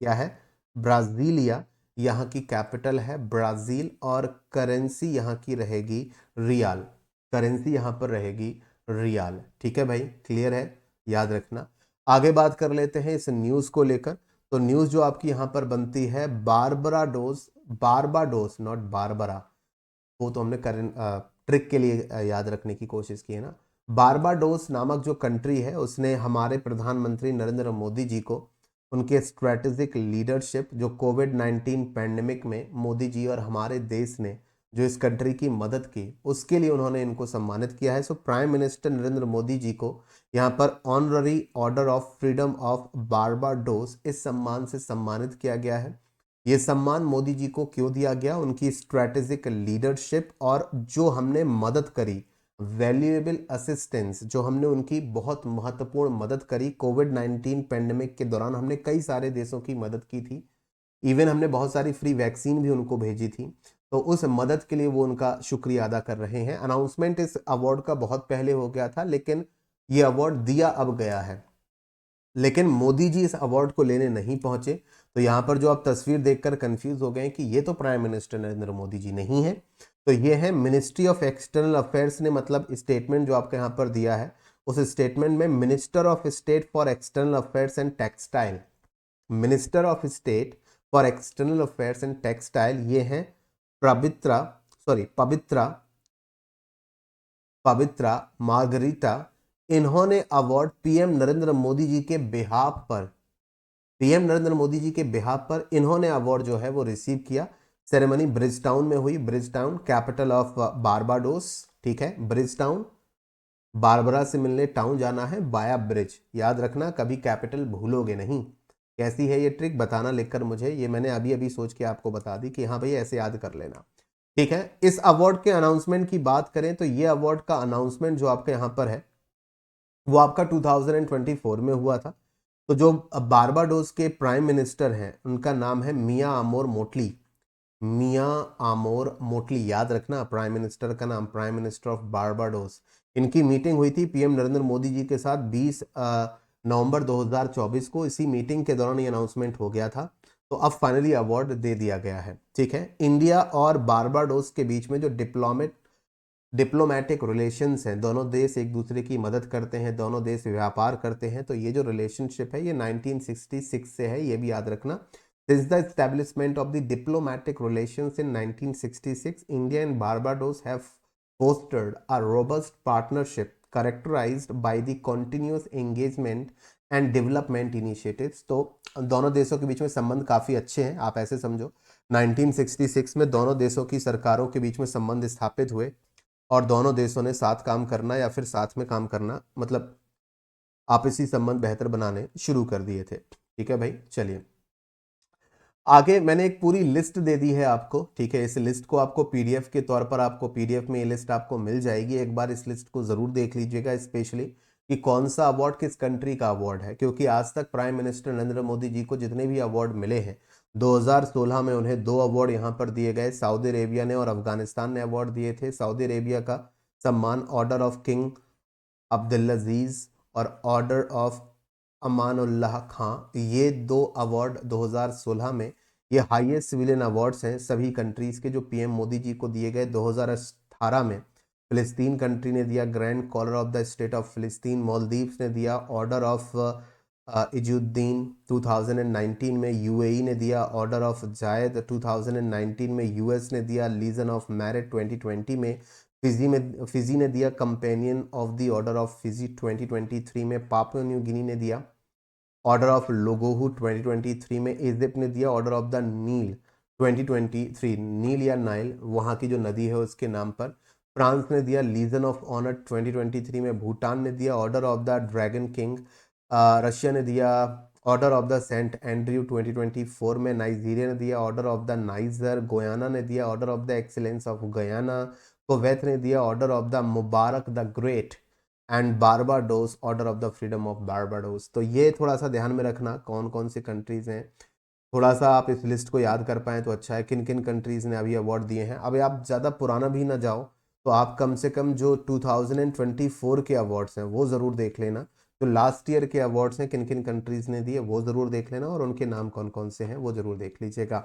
क्या है? ब्राजीलिया यहाँ की कैपिटल है, ब्राजील। और करेंसी यहाँ की रहेगी रियाल, करेंसी यहाँ पर रहेगी रियाल। ठीक है भाई, क्लियर है, याद रखना। आगे बात कर लेते हैं इस न्यूज़ को लेकर। तो न्यूज़ जो आपकी यहाँ पर बनती है, बारबाडोस, बारबाडोस नॉट बारबरा, वो तो हमने ट्रिक के लिए याद रखने की कोशिश की है ना। बारबाडोस नामक जो कंट्री है उसने हमारे प्रधानमंत्री नरेंद्र मोदी जी को उनके स्ट्रेटेजिक लीडरशिप, जो कोविड-19 पैंडेमिक में मोदी जी और हमारे देश ने जो इस कंट्री की मदद की, उसके लिए उन्होंने इनको सम्मानित किया है। So prime minister Narendra Modi ji को यहाँ पर Honorary Order of Freedom of Barbados इस सम्मान से सम्मानित किया गया है। ये सम्मान मोदी जी को क्यों दिया गया? उनकी स्ट्रेटेजिक लीडरशिप और जो हमने मदद करी, वैल्यूएबल असिस्टेंस, जो हमने उनकी बहुत महत्वपूर्ण मदद करी कोविड-19 पैंडेमिक के दौरान। हमने कई सारे देशों की मदद की थी, इवन हमने बहुत सारी फ्री वैक्सीन भी उनको भेजी थी, तो उस मदद के लिए वो उनका शुक्रिया अदा कर रहे हैं। अनाउंसमेंट इस अवार्ड का बहुत पहले हो गया था, लेकिन ये अवार्ड दिया अब गया है, लेकिन मोदी जी इस अवार्ड को लेने नहीं पहुंचे। तो यहाँ पर जो आप तस्वीर देखकर कंफ्यूज हो गए कि ये तो प्राइम मिनिस्टर नरेंद्र मोदी जी नहीं है, तो ये है मिनिस्ट्री ऑफ एक्सटर्नल अफेयर्स ने, मतलब स्टेटमेंट जो आपके यहाँ पर दिया है, उस स्टेटमेंट में minister of state for external affairs and textile, minister of state for external affairs and textile, ये है पवित्रा पवित्रा मार्गरीटा। इन्होंने अवार्ड पीएम नरेंद्र मोदी जी के बिहाफ पर, पीएम नरेंद्र मोदी जी के बिहाफ पर इन्होंने अवार्ड जो है वो रिसीव किया। सेरेमनी ब्रिज टाउन में हुई, bridge town capital of Barbados, ठीक है। ब्रिज टाउन, बारबरा से मिलने टाउन जाना है बाया ब्रिज, याद रखना कभी कैपिटल भूलोगे नहीं। कैसी है ये ट्रिक बताना लिखकर मुझे, ये मैंने अभी अभी सोच के आपको बता दी कि हाँ भाई ऐसे याद कर लेना, ठीक है। इस अवार्ड के अनाउंसमेंट की बात करें तो ये अवार्ड का अनाउंसमेंट जो आपके यहाँ पर है वो आपका 2024 में हुआ था। तो जो बारबाडोस के प्राइम मिनिस्टर हैं उनका नाम है मिया आमोर मोटली, मिया आमोर मोटली, याद रखना प्राइम मिनिस्टर का नाम, प्राइम मिनिस्टर ऑफ बारबाडोस। इनकी मीटिंग हुई थी पीएम नरेंद्र मोदी जी के साथ 20 नवंबर 2024 को। इसी मीटिंग के दौरान ये अनाउंसमेंट हो गया था। तो अब फाइनली अवार्ड दे दिया गया है, ठीक है। इंडिया और बारबाडोस के बीच में जो डिप्लोमेटिक रिलेशंस हैं, दोनों देश एक दूसरे की मदद करते हैं, दोनों देश व्यापार करते हैं, तो ये जो रिलेशनशिप है ये 1966 से है, ये भी याद रखना। Since the establishment of the diplomatic relations in 1966, India and Barbados have fostered a robust partnership characterized by the continuous engagement and development initiatives। तो दोनों देशों के बीच में संबंध काफ़ी अच्छे हैं, आप ऐसे समझो 1966 में दोनों देशों की सरकारों के बीच में संबंध स्थापित हुए और दोनों देशों ने साथ काम करना या फिर साथ में काम करना, मतलब आपसी संबंध बेहतर बनाने शुरू कर दिए थे, ठीक है भाई। चलिए आगे मैंने एक पूरी लिस्ट दे दी है आपको, ठीक है। इस लिस्ट को आपको पीडीएफ के तौर पर, आपको पीडीएफ में ये लिस्ट आपको मिल जाएगी, एक बार इस लिस्ट को जरूर देख लीजिएगा, स्पेशली कि कौन सा अवार्ड किस कंट्री का अवार्ड है। क्योंकि आज तक प्राइम मिनिस्टर नरेंद्र मोदी जी को जितने भी अवार्ड मिले हैं, 2016 में उन्हें 2 अवार्ड यहाँ पर दिए गए, सऊदी अरेबिया ने और अफगानिस्तान ने अवार्ड दिए थे। सऊदी अरेबिया का सम्मान ऑर्डर ऑफ किंग अब्दुल्लाजीज और ऑर्डर ऑफ अमानुल्लाह खां, ये 2 अवार्ड 2016 में, ये हाईएस्ट सिविलियन अवार्ड्स हैं सभी कंट्रीज के जो पीएम मोदी जी को दिए गए। 2018 में फिलिस्तीन कंट्री ने दिया grand collar of the state of फिलिस्तीन, मालदीव्स ने दिया ऑर्डर ऑफ इजुद्दीन। 2019 में यूएई ने दिया ऑर्डर ऑफ जायद, 2019 में यूएस ने दिया लीजन ऑफ मेरिट, 2020 में फिजी ने दिया companion of the order of Fiji, 2023 में पापुआ न्यू गिनी ने दिया ऑर्डर ऑफ लोगोहू, 2023 में इजिप्ट ने दिया ऑर्डर ऑफ द नील, 2023 नील या नाइल वहाँ की जो नदी है उसके नाम पर। फ्रांस ने दिया लीजन ऑफ ऑनर 2023 में, भूटान ने दिया order of the dragon king, Russia ने दिया order of the saint Andrew 2024 में, नाइजीरिया ने दिया order of the Niger, Guyana ने दिया order of the excellence of Guyana, Kuwait ने दिया order of the Mubarak the great and Barbados order of the freedom of Barbados. तो ये थोड़ा सा ध्यान में रखना कौन कौन सी कंट्रीज हैं, थोड़ा सा आप इस लिस्ट को याद कर पाएँ तो अच्छा है, किन किन कंट्रीज ने अभी अवार्ड दिए हैं। अभी आप ज़्यादा पुराना भी ना जाओ, तो आप कम से कम जो 2024 के अवार्ड्स हैं वो ज़रूर देख लेना, जो लास्ट ईयर के अवार्ड्स हैं किन किन कंट्रीज ने दिए वो ज़रूर देख लेना, और उनके नाम कौन कौन से हैं वो ज़रूर देख लीजिएगा।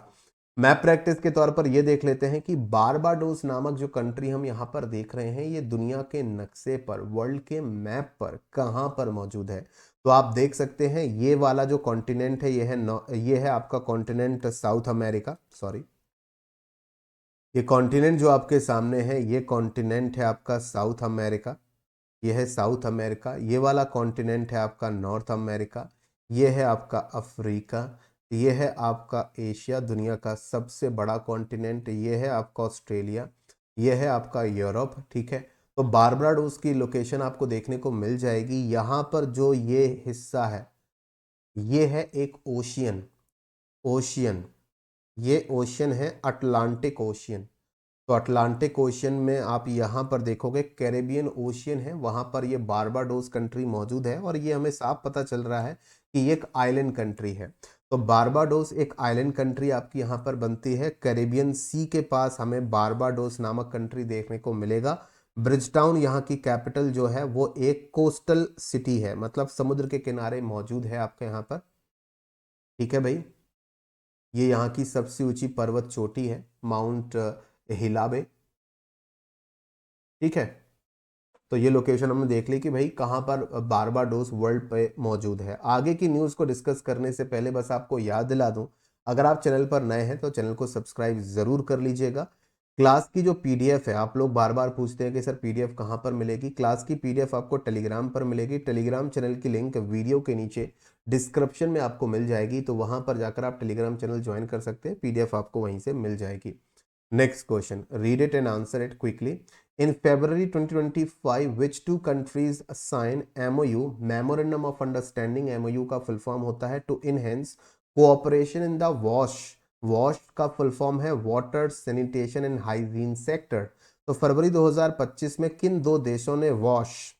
मैप प्रैक्टिस के तौर पर ये देख लेते हैं कि बारबाडोस नामक जो कंट्री हम यहाँ पर देख रहे हैं ये दुनिया के नक्शे पर, वर्ल्ड के मैप पर कहाँ पर मौजूद है। तो आप देख सकते हैं ये वाला जो कॉन्टिनेंट है ये है आपका कॉन्टिनेंट साउथ अमेरिका, सॉरी, ये कॉन्टिनेंट जो आपके सामने है ये कॉन्टिनेंट है आपका साउथ अमेरिका, ये है साउथ अमेरिका। ये वाला कॉन्टिनेंट है आपका नॉर्थ अमेरिका, ये है आपका अफ्रीका, ये है आपका एशिया, दुनिया का सबसे बड़ा कॉन्टिनेंट, ये है आपका ऑस्ट्रेलिया, ये है आपका यूरोप, ठीक है। तो बारबाडोस की लोकेशन आपको देखने को मिल जाएगी। यहाँ पर जो ये हिस्सा है ये है एक ओशियन, ओशियन, ये ओशियन है अटलांटिक ओशियन। तो अटलांटिक ओशियन में आप यहाँ पर देखोगे कैरेबियन ओशियन है, वहाँ पर ये बारबाडोस कंट्री मौजूद है, और ये हमें साफ पता चल रहा है कि ये एक आइलैंड कंट्री है। तो बारबाडोस एक आइलैंड कंट्री आपकी यहाँ पर बनती है, कैरेबियन सी के पास हमें बारबाडोस नामक कंट्री देखने को मिलेगा। ब्रिजटाउन यहाँ की कैपिटल जो है वो एक कोस्टल सिटी है, मतलब समुद्र के किनारे मौजूद है आपके यहाँ पर, ठीक है भाई। ये यहाँ की सबसे ऊंची पर्वत चोटी है माउंट हिलाबे, ठीक है। तो ये लोकेशन हमने देख ली कि भाई कहाँ पर बारबाडोस वर्ल्ड पे मौजूद है। आगे की न्यूज़ को डिस्कस करने से पहले बस आपको याद दिला दूं, अगर आप चैनल पर नए हैं तो चैनल को सब्सक्राइब ज़रूर कर लीजिएगा, क्लास की जो पीडीएफ है, आप लोग बार बार पूछते हैं कि सर पीडीएफ कहाँ पर मिलेगी। क्लास की पीडीएफ आपको टेलीग्राम पर मिलेगी। टेलीग्राम चैनल की लिंक वीडियो के नीचे डिस्क्रिप्शन में आपको मिल जाएगी, तो वहां पर जाकर आप टेलीग्राम चैनल ज्वाइन कर सकते हैं, पीडीएफ आपको वहीं से मिल जाएगी। Next question, read it and answer it quickly. In February 2025 which two countries sign MOU, memorandum of understanding. MOU का फुल फॉर्म होता है to enhance cooperation in the वॉश का फुल फॉर्म है water sanitation and hygiene sector. तो फरवरी 2025 में किन दो देशों ने वॉश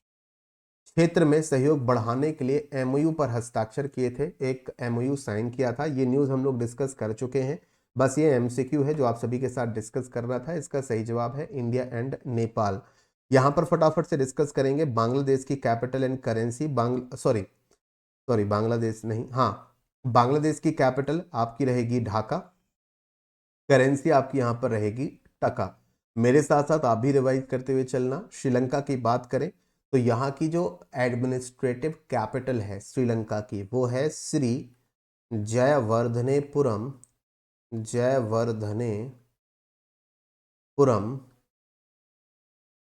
क्षेत्र में सहयोग बढ़ाने के लिए एमओयू पर हस्ताक्षर किए थे? एक एमओयू साइन किया था, ये न्यूज़ हम लोग डिस्कस कर चुके हैं। बस ये एमसीक्यू है जो आप सभी के साथ डिस्कस करना था। इसका सही जवाब है इंडिया एंड नेपाल। यहाँ पर फटाफट से डिस्कस करेंगे। बांग्लादेश की कैपिटल एंड करेंसी, बांग्लादेश नहीं, हाँ, बांग्लादेश की कैपिटल आपकी रहेगी ढाका, करेंसी आपकी यहाँ पर रहेगी टका। मेरे साथ साथ आप भी रिवाइज करते हुए चलना। श्रीलंका की बात करें तो यहाँ की जो एडमिनिस्ट्रेटिव कैपिटल है श्रीलंका की, वो है श्री जयवर्धनेपुरम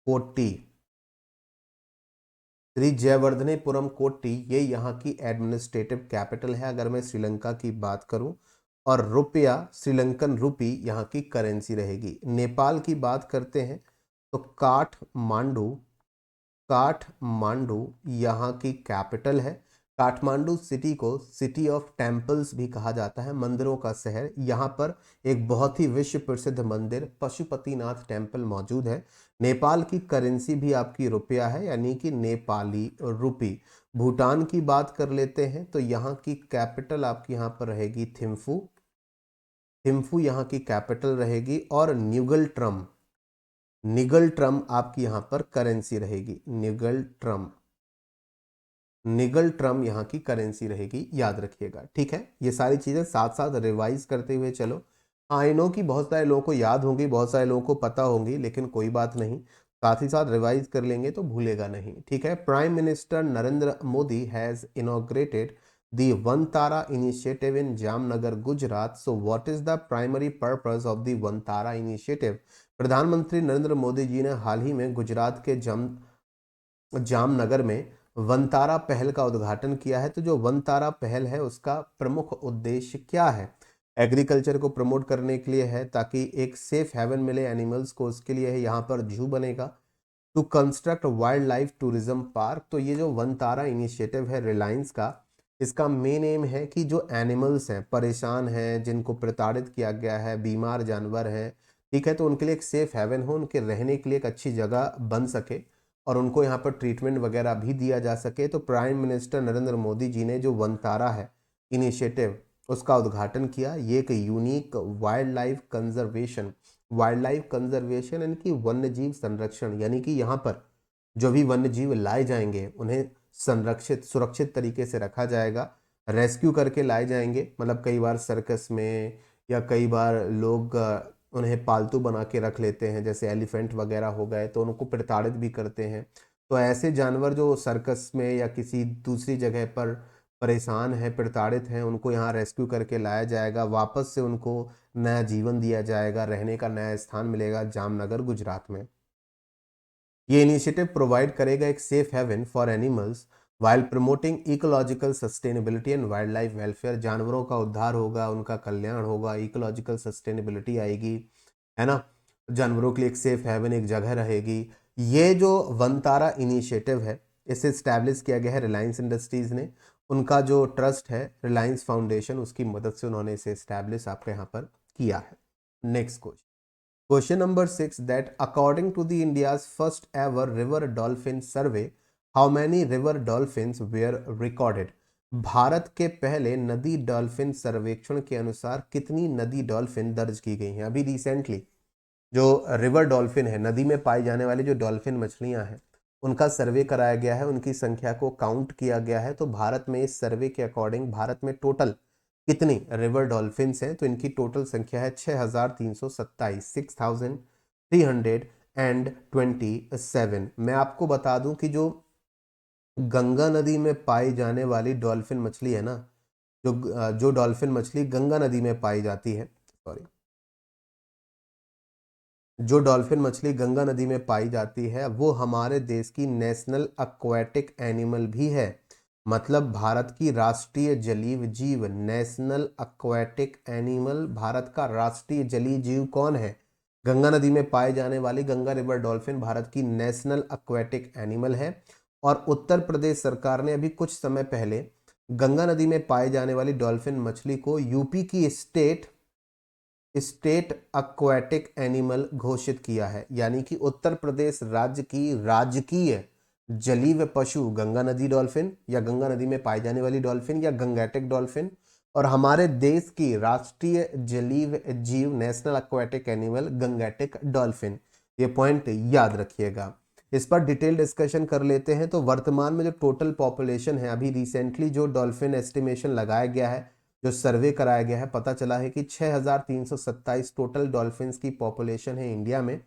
कोट्टी। श्री जयवर्धनेपुरम कोट्टी, ये यहाँ की एडमिनिस्ट्रेटिव कैपिटल है अगर मैं श्रीलंका की बात करूं। और रुपया, श्रीलंकन रुपी यहाँ की करेंसी रहेगी। नेपाल की बात करते हैं तो काठमांडू यहाँ की कैपिटल है। काठमांडू सिटी को सिटी ऑफ टेम्पल्स भी कहा जाता है, मंदिरों का शहर। यहाँ पर एक बहुत ही विश्व प्रसिद्ध मंदिर पशुपतिनाथ टेम्पल मौजूद है। नेपाल की करेंसी भी आपकी रुपया है, यानी कि नेपाली रुपी। भूटान की बात कर लेते हैं तो यहाँ की कैपिटल आपकी यहाँ पर रहेगी थिम्फू यहाँ की कैपिटल रहेगी। और निगल ट्रम आपकी यहाँ पर करेंसी रहेगी। निगल ट्रम यहाँ की करेंसी रहेगी, याद रखिएगा, ठीक है। ये सारी चीजें साथ साथ रिवाइज करते हुए चलो। आई नो कि बहुत सारे लोगों को याद होंगी, बहुत सारे लोगों को पता होंगी, लेकिन कोई बात नहीं, साथ ही साथ रिवाइज कर लेंगे तो भूलेगा नहीं, ठीक है। Prime minister Narendra Modi has inaugurated the Vantara initiative in Jamnagar, Gujarat. So what is the primary purpose of the Vantara initiative? प्रधानमंत्री नरेंद्र मोदी जी ने हाल ही में गुजरात के जामनगर में वनतारा पहल का उद्घाटन किया है। तो जो वनतारा पहल है उसका प्रमुख उद्देश्य क्या है? एग्रीकल्चर को प्रमोट करने के लिए है, ताकि एक सेफ हेवन मिले एनिमल्स को, उसके लिए है। यहाँ पर जू बनेगा। To construct wild life tourism park. तो ये जो वनतारा इनिशिएटिव है रिलायंस का, इसका मेन एम है कि जो एनिमल्स हैं, परेशान हैं, जिनको प्रताड़ित किया गया है, बीमार जानवर हैं, ठीक है, तो उनके लिए एक सेफ हेवन हो, उनके रहने के लिए एक अच्छी जगह बन सके और उनको यहाँ पर ट्रीटमेंट वगैरह भी दिया जा सके। तो प्राइम मिनिस्टर नरेंद्र मोदी जी ने जो वनतारा है इनिशिएटिव, उसका उद्घाटन किया। ये एक यूनिक वाइल्ड लाइफ कंजर्वेशन यानी कि वन्य जीव संरक्षण, यानी कि यहाँ पर जो भी वन्य जीव लाए जाएंगे उन्हें सुरक्षित तरीके से रखा जाएगा, रेस्क्यू करके लाए जाएंगे। मतलब कई बार सर्कस में या कई बार लोग उन्हें पालतू बना के रख लेते हैं, जैसे एलिफेंट वगैरह हो गए, तो उनको प्रताड़ित भी करते हैं। तो ऐसे जानवर जो सर्कस में या किसी दूसरी जगह पर परेशान है, प्रताड़ित हैं, उनको यहाँ रेस्क्यू करके लाया जाएगा, वापस से उनको नया जीवन दिया जाएगा, रहने का नया स्थान मिलेगा जामनगर गुजरात में। ये इनिशिएटिव प्रोवाइड करेगा एक safe haven for animals while promoting ecological sustainability and wild life welfare. जानवरों का उद्धार होगा, उनका कल्याण होगा, इकोलॉजिकल सस्टेनेबिलिटी आएगी, है ना। जानवरों के लिए एक सेफ हेवन, एक जगह रहेगी। ये जो वनतारा इनिशिएटिव है, इसे स्टैब्लिश किया गया है रिलायंस इंडस्ट्रीज ने। उनका जो ट्रस्ट है रिलायंस फाउंडेशन, उसकी मदद से उन्होंने इसे स्टैब्लिश आपके यहाँ पर किया है। Next question number 6, that according to the India's first ever river dolphin survey, how many river dolphins were recorded? Bharat के पहले नदी डॉल्फिन सर्वेक्षण के अनुसार कितनी नदी डॉल्फिन दर्ज की गई हैं? अभी रिसेंटली जो रिवर डॉल्फिन है, नदी में पाई जाने वाली जो डॉल्फिन मछलियां हैं, उनका सर्वे कराया गया है, उनकी संख्या को काउंट किया गया है। तो भारत में इस सर्वे के अकॉर्डिंग भारत में टोटल कितनी रिवर डॉल्फिन्स हैं? तो इनकी टोटल संख्या है 6327, 6327। मैं आपको बता दूं कि जो गंगा नदी में पाई जाने वाली डॉल्फिन मछली है ना, जो डॉल्फिन मछली गंगा नदी में पाई जाती है, सॉरी, जो डॉल्फिन मछली गंगा नदी में पाई जाती है वो हमारे देश की नेशनल एक्वाटिक एनिमल भी है। मतलब भारत की राष्ट्रीय जलीय जीव, नेशनल एक्वाटिक एनिमल, भारत का राष्ट्रीय जलीय जीव कौन है? गंगा नदी में पाए जाने वाली गंगा रिवर डॉल्फिन भारत की नेशनल एक्वाटिक एनिमल है। और उत्तर प्रदेश सरकार ने अभी कुछ समय पहले गंगा नदी में पाए जाने वाली डॉल्फिन मछली को यूपी की स्टेट एक्वाटिक एनिमल घोषित किया है। यानी कि उत्तर प्रदेश राज्य की राजकीय जलीय पशु गंगा नदी डॉल्फिन, या गंगा नदी में पाई जाने वाली डॉल्फिन, या गंगैटिक डॉल्फिन, और हमारे देश की राष्ट्रीय जलीय जीव national aquatic animal Gangetic dolphin. ये पॉइंट याद रखिएगा। इस पर डिटेल डिस्कशन कर लेते हैं। तो वर्तमान में जो टोटल पॉपुलेशन है, अभी रिसेंटली जो डॉल्फिन एस्टिमेशन लगाया गया है, जो सर्वे कराया गया है, पता चला है कि 6327 टोटल डॉल्फिन्स की पॉपुलेशन है इंडिया में।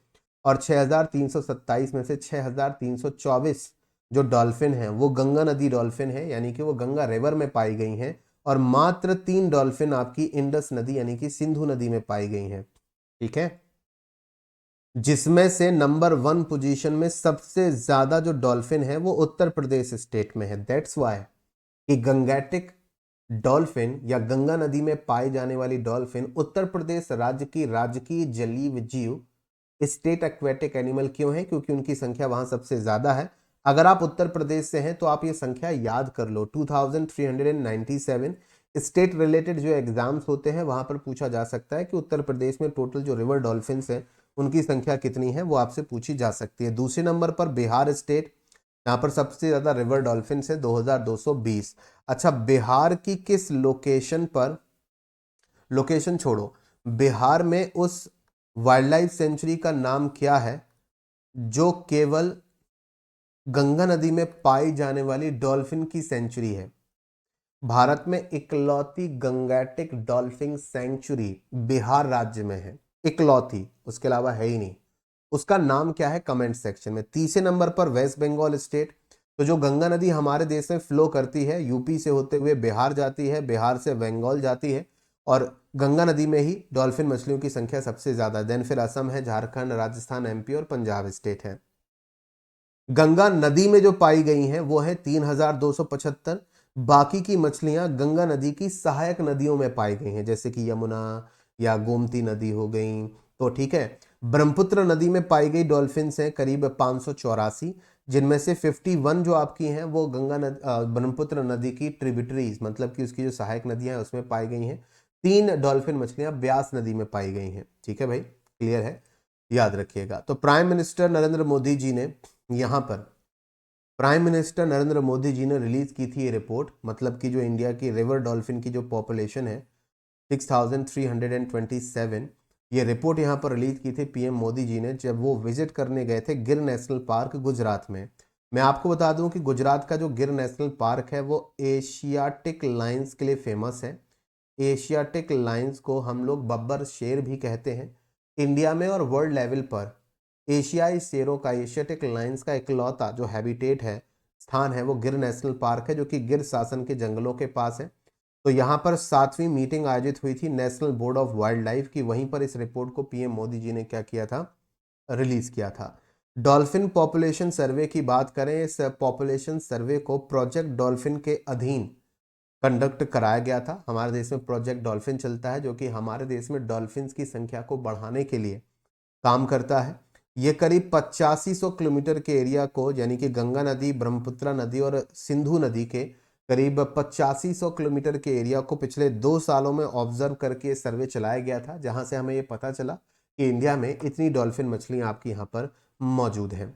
और 6327 में से 6324 जो डॉल्फिन हैं वो गंगा नदी डॉल्फिन है, यानी कि वो गंगा रिवर में पाई गई हैं। और मात्र 3 डॉल्फिन आपकी इंडस नदी यानी कि सिंधु नदी में पाई गई हैं। ठीक है, जिसमें से नंबर 1 पोजीशन में सबसे ज्यादा जो डॉल्फिन है वो उत्तर प्रदेश स्टेट में है। दैट्स वाई कि गंगैटिक डॉल्फिन या गंगा नदी में पाई जाने वाली डॉल्फिन उत्तर प्रदेश राज्य की राजकीय जलीय जीव स्टेट एक्वेटिक एनिमल क्यों है? क्योंकि उनकी संख्या वहां सबसे ज्यादा है। अगर आप उत्तर प्रदेश से हैं तो आप ये संख्या याद कर लो, 2397। स्टेट रिलेटेड जो एग्जाम्स होते हैं वहां पर पूछा जा सकता है कि उत्तर प्रदेश में टोटल जो रिवर डॉल्फिन्स हैं उनकी संख्या कितनी है, वो आपसे पूछी जा सकती है। दूसरे नंबर पर बिहार स्टेट, यहाँ पर सबसे ज्यादा रिवर डॉल्फिन्स है 2220। अच्छा, बिहार की किस लोकेशन पर, लोकेशन छोड़ो, बिहार में उस वाइल्ड लाइफ सेंचुरी का नाम क्या है जो केवल गंगा नदी में पाई जाने वाली डॉल्फिन की सेंचुरी है? भारत में इकलौती गंगैटिक डॉल्फिन सेंचुरी बिहार राज्य में है, इकलौती, उसके अलावा है ही नहीं। उसका नाम क्या है? कमेंट सेक्शन में। तीसरे नंबर पर वेस्ट बंगाल स्टेट। तो जो गंगा नदी हमारे देश में फ्लो करती है, यूपी से होते हुए बिहार जाती है, बिहार से बंगाल जाती है, और गंगा नदी में ही डॉल्फिन मछलियों की संख्या सबसे ज्यादा। देन फिर असम है, झारखंड, राजस्थान, एमपी और पंजाब स्टेट है। गंगा नदी में जो पाई गई हैं वो है 3275। बाकी की मछलियां गंगा नदी की सहायक नदियों में पाई गई हैं, जैसे कि यमुना या गोमती नदी हो गई। तो ठीक है, ब्रह्मपुत्र नदी में पाई गई डॉल्फिन्स हैं करीब 584, जिनमें से 51 जो आपकी हैं वो ब्रह्मपुत्र नदी की ट्रिब्यूटरीज, मतलब कि उसकी जो सहायक नदियां हैं उसमें पाई गई हैं। 3 डॉल्फिन मछलियां ब्यास नदी में पाई गई हैं। ठीक है भाई, क्लियर है, याद रखिएगा। तो प्राइम मिनिस्टर नरेंद्र मोदी जी ने यहाँ पर, प्राइम मिनिस्टर नरेंद्र मोदी जी ने रिलीज की थी ये रिपोर्ट, मतलब कि जो इंडिया की रिवर डॉल्फिन की जो पॉपुलेशन है 6327, ये रिपोर्ट यहाँ पर रिलीज की थी पीएम मोदी जी ने जब वो विजिट करने गए थे गिर नेशनल पार्क गुजरात में। मैं आपको बता दूं कि गुजरात का जो गिर नेशनल पार्क है वो एशियाटिक लाइन्स के लिए फेमस है। एशियाटिक लाइन्स को हम लोग बब्बर शेर भी कहते हैं। इंडिया में और वर्ल्ड लेवल पर एशियाई शेरों का, एशियाटिक लाइन्स का इकलौता जो हैबिटेट है, स्थान है, वो गिर नेशनल पार्क है, जो कि गिर शासन के जंगलों के पास है। तो यहाँ पर 7वीं मीटिंग आयोजित हुई थी national board of wild life की, वहीं पर इस रिपोर्ट को पीएम मोदी जी ने क्या किया था, रिलीज किया था। डॉल्फिन पॉपुलेशन सर्वे की बात करें, इस पॉपुलेशन सर्वे को प्रोजेक्ट डॉल्फिन के अधीन कंडक्ट कराया गया था। हमारे देश में प्रोजेक्ट डॉल्फिन चलता है, जो कि हमारे देश में डॉल्फिन की संख्या को बढ़ाने के लिए काम करता है। ये करीब 8500 किलोमीटर के एरिया को, यानी कि गंगा नदी, ब्रह्मपुत्र नदी और सिंधु नदी के करीब 8500 किलोमीटर के एरिया को पिछले 2 सालों में ऑब्जर्व करके सर्वे चलाया गया था, जहां से हमें ये पता चला कि इंडिया में इतनी डॉल्फिन मछलियां आपकी यहाँ पर मौजूद हैं।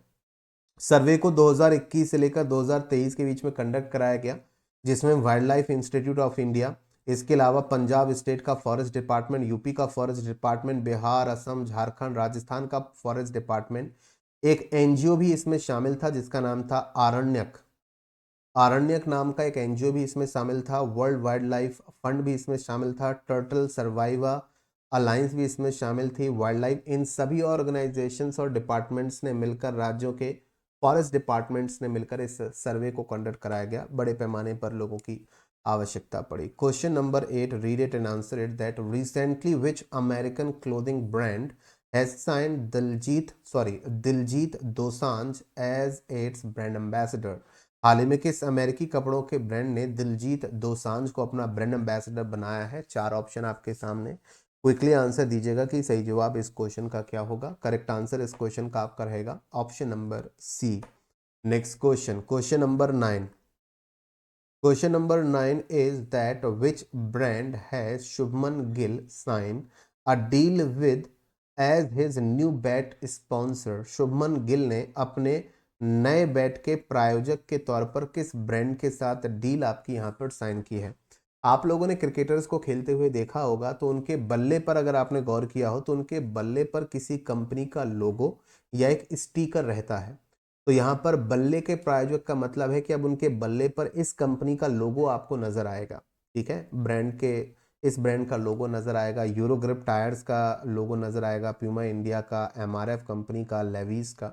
सर्वे को 2021 से लेकर 2023 के बीच में कंडक्ट कराया गया, जिसमें wild life institute of India, इसके अलावा पंजाब स्टेट का फॉरेस्ट डिपार्टमेंट, यूपी का फॉरेस्ट डिपार्टमेंट, बिहार, असम, झारखंड, राजस्थान का फॉरेस्ट डिपार्टमेंट, एक एनजीओ भी इसमें शामिल था जिसका नाम था आरण्यक। आरण्यक नाम का एक एनजीओ भी इसमें शामिल था। वर्ल्ड वाइल्ड लाइफ फंड भी इसमें शामिल था। टर्टल सर्वाइवा अलायंस भी इसमें शामिल थी। वाइल्ड लाइफ, इन सभी ऑर्गेनाइजेशंस और डिपार्टमेंट्स ने मिलकर, राज्यों के फॉरेस्ट डिपार्टमेंट्स ने मिलकर इस सर्वे को कंडक्ट कराया गया। बड़े पैमाने पर लोगों की आवश्यकता पड़ी। Question number 8, read it and answer it, that recently which American clothing brand has signed Diljit Dosanjh as its brand ambassador। हाल ही में किस अमेरिकी कपड़ों के ब्रांड ने दिलजीत दोसांझ को अपना ब्रांड एम्बेसडर बनाया है? 4 ऑप्शन आपके सामने, क्विकली आंसर दीजिएगा कि सही जवाब इस क्वेश्चन का क्या होगा। करेक्ट आंसर इस क्वेश्चन का आपका रहेगा option number C. Next question, question number 9। Question number 9 is that which brand has Shubman Gill signed a deal with as his new bet sponsor? Shubman Gill ने अपने नए बैट के प्रायोजक के तौर पर किस ब्रांड के साथ डील आपकी यहाँ पर साइन की है? आप लोगों ने क्रिकेटर्स को खेलते हुए देखा होगा तो उनके बल्ले पर अगर आपने गौर किया हो तो उनके बल्ले पर किसी कंपनी का लोगो या एक स्टिकर रहता है। तो यहाँ पर बल्ले के प्रायोजक का मतलब है कि अब उनके बल्ले पर इस कंपनी का लोगो आपको नजर आएगा। ठीक है, इस ब्रांड का लोगो नजर आएगा, यूरो ग्रिप टायर्स का लोगो नजर आएगा, प्यूमा इंडिया का, एमआरएफ कंपनी का, लेविस का।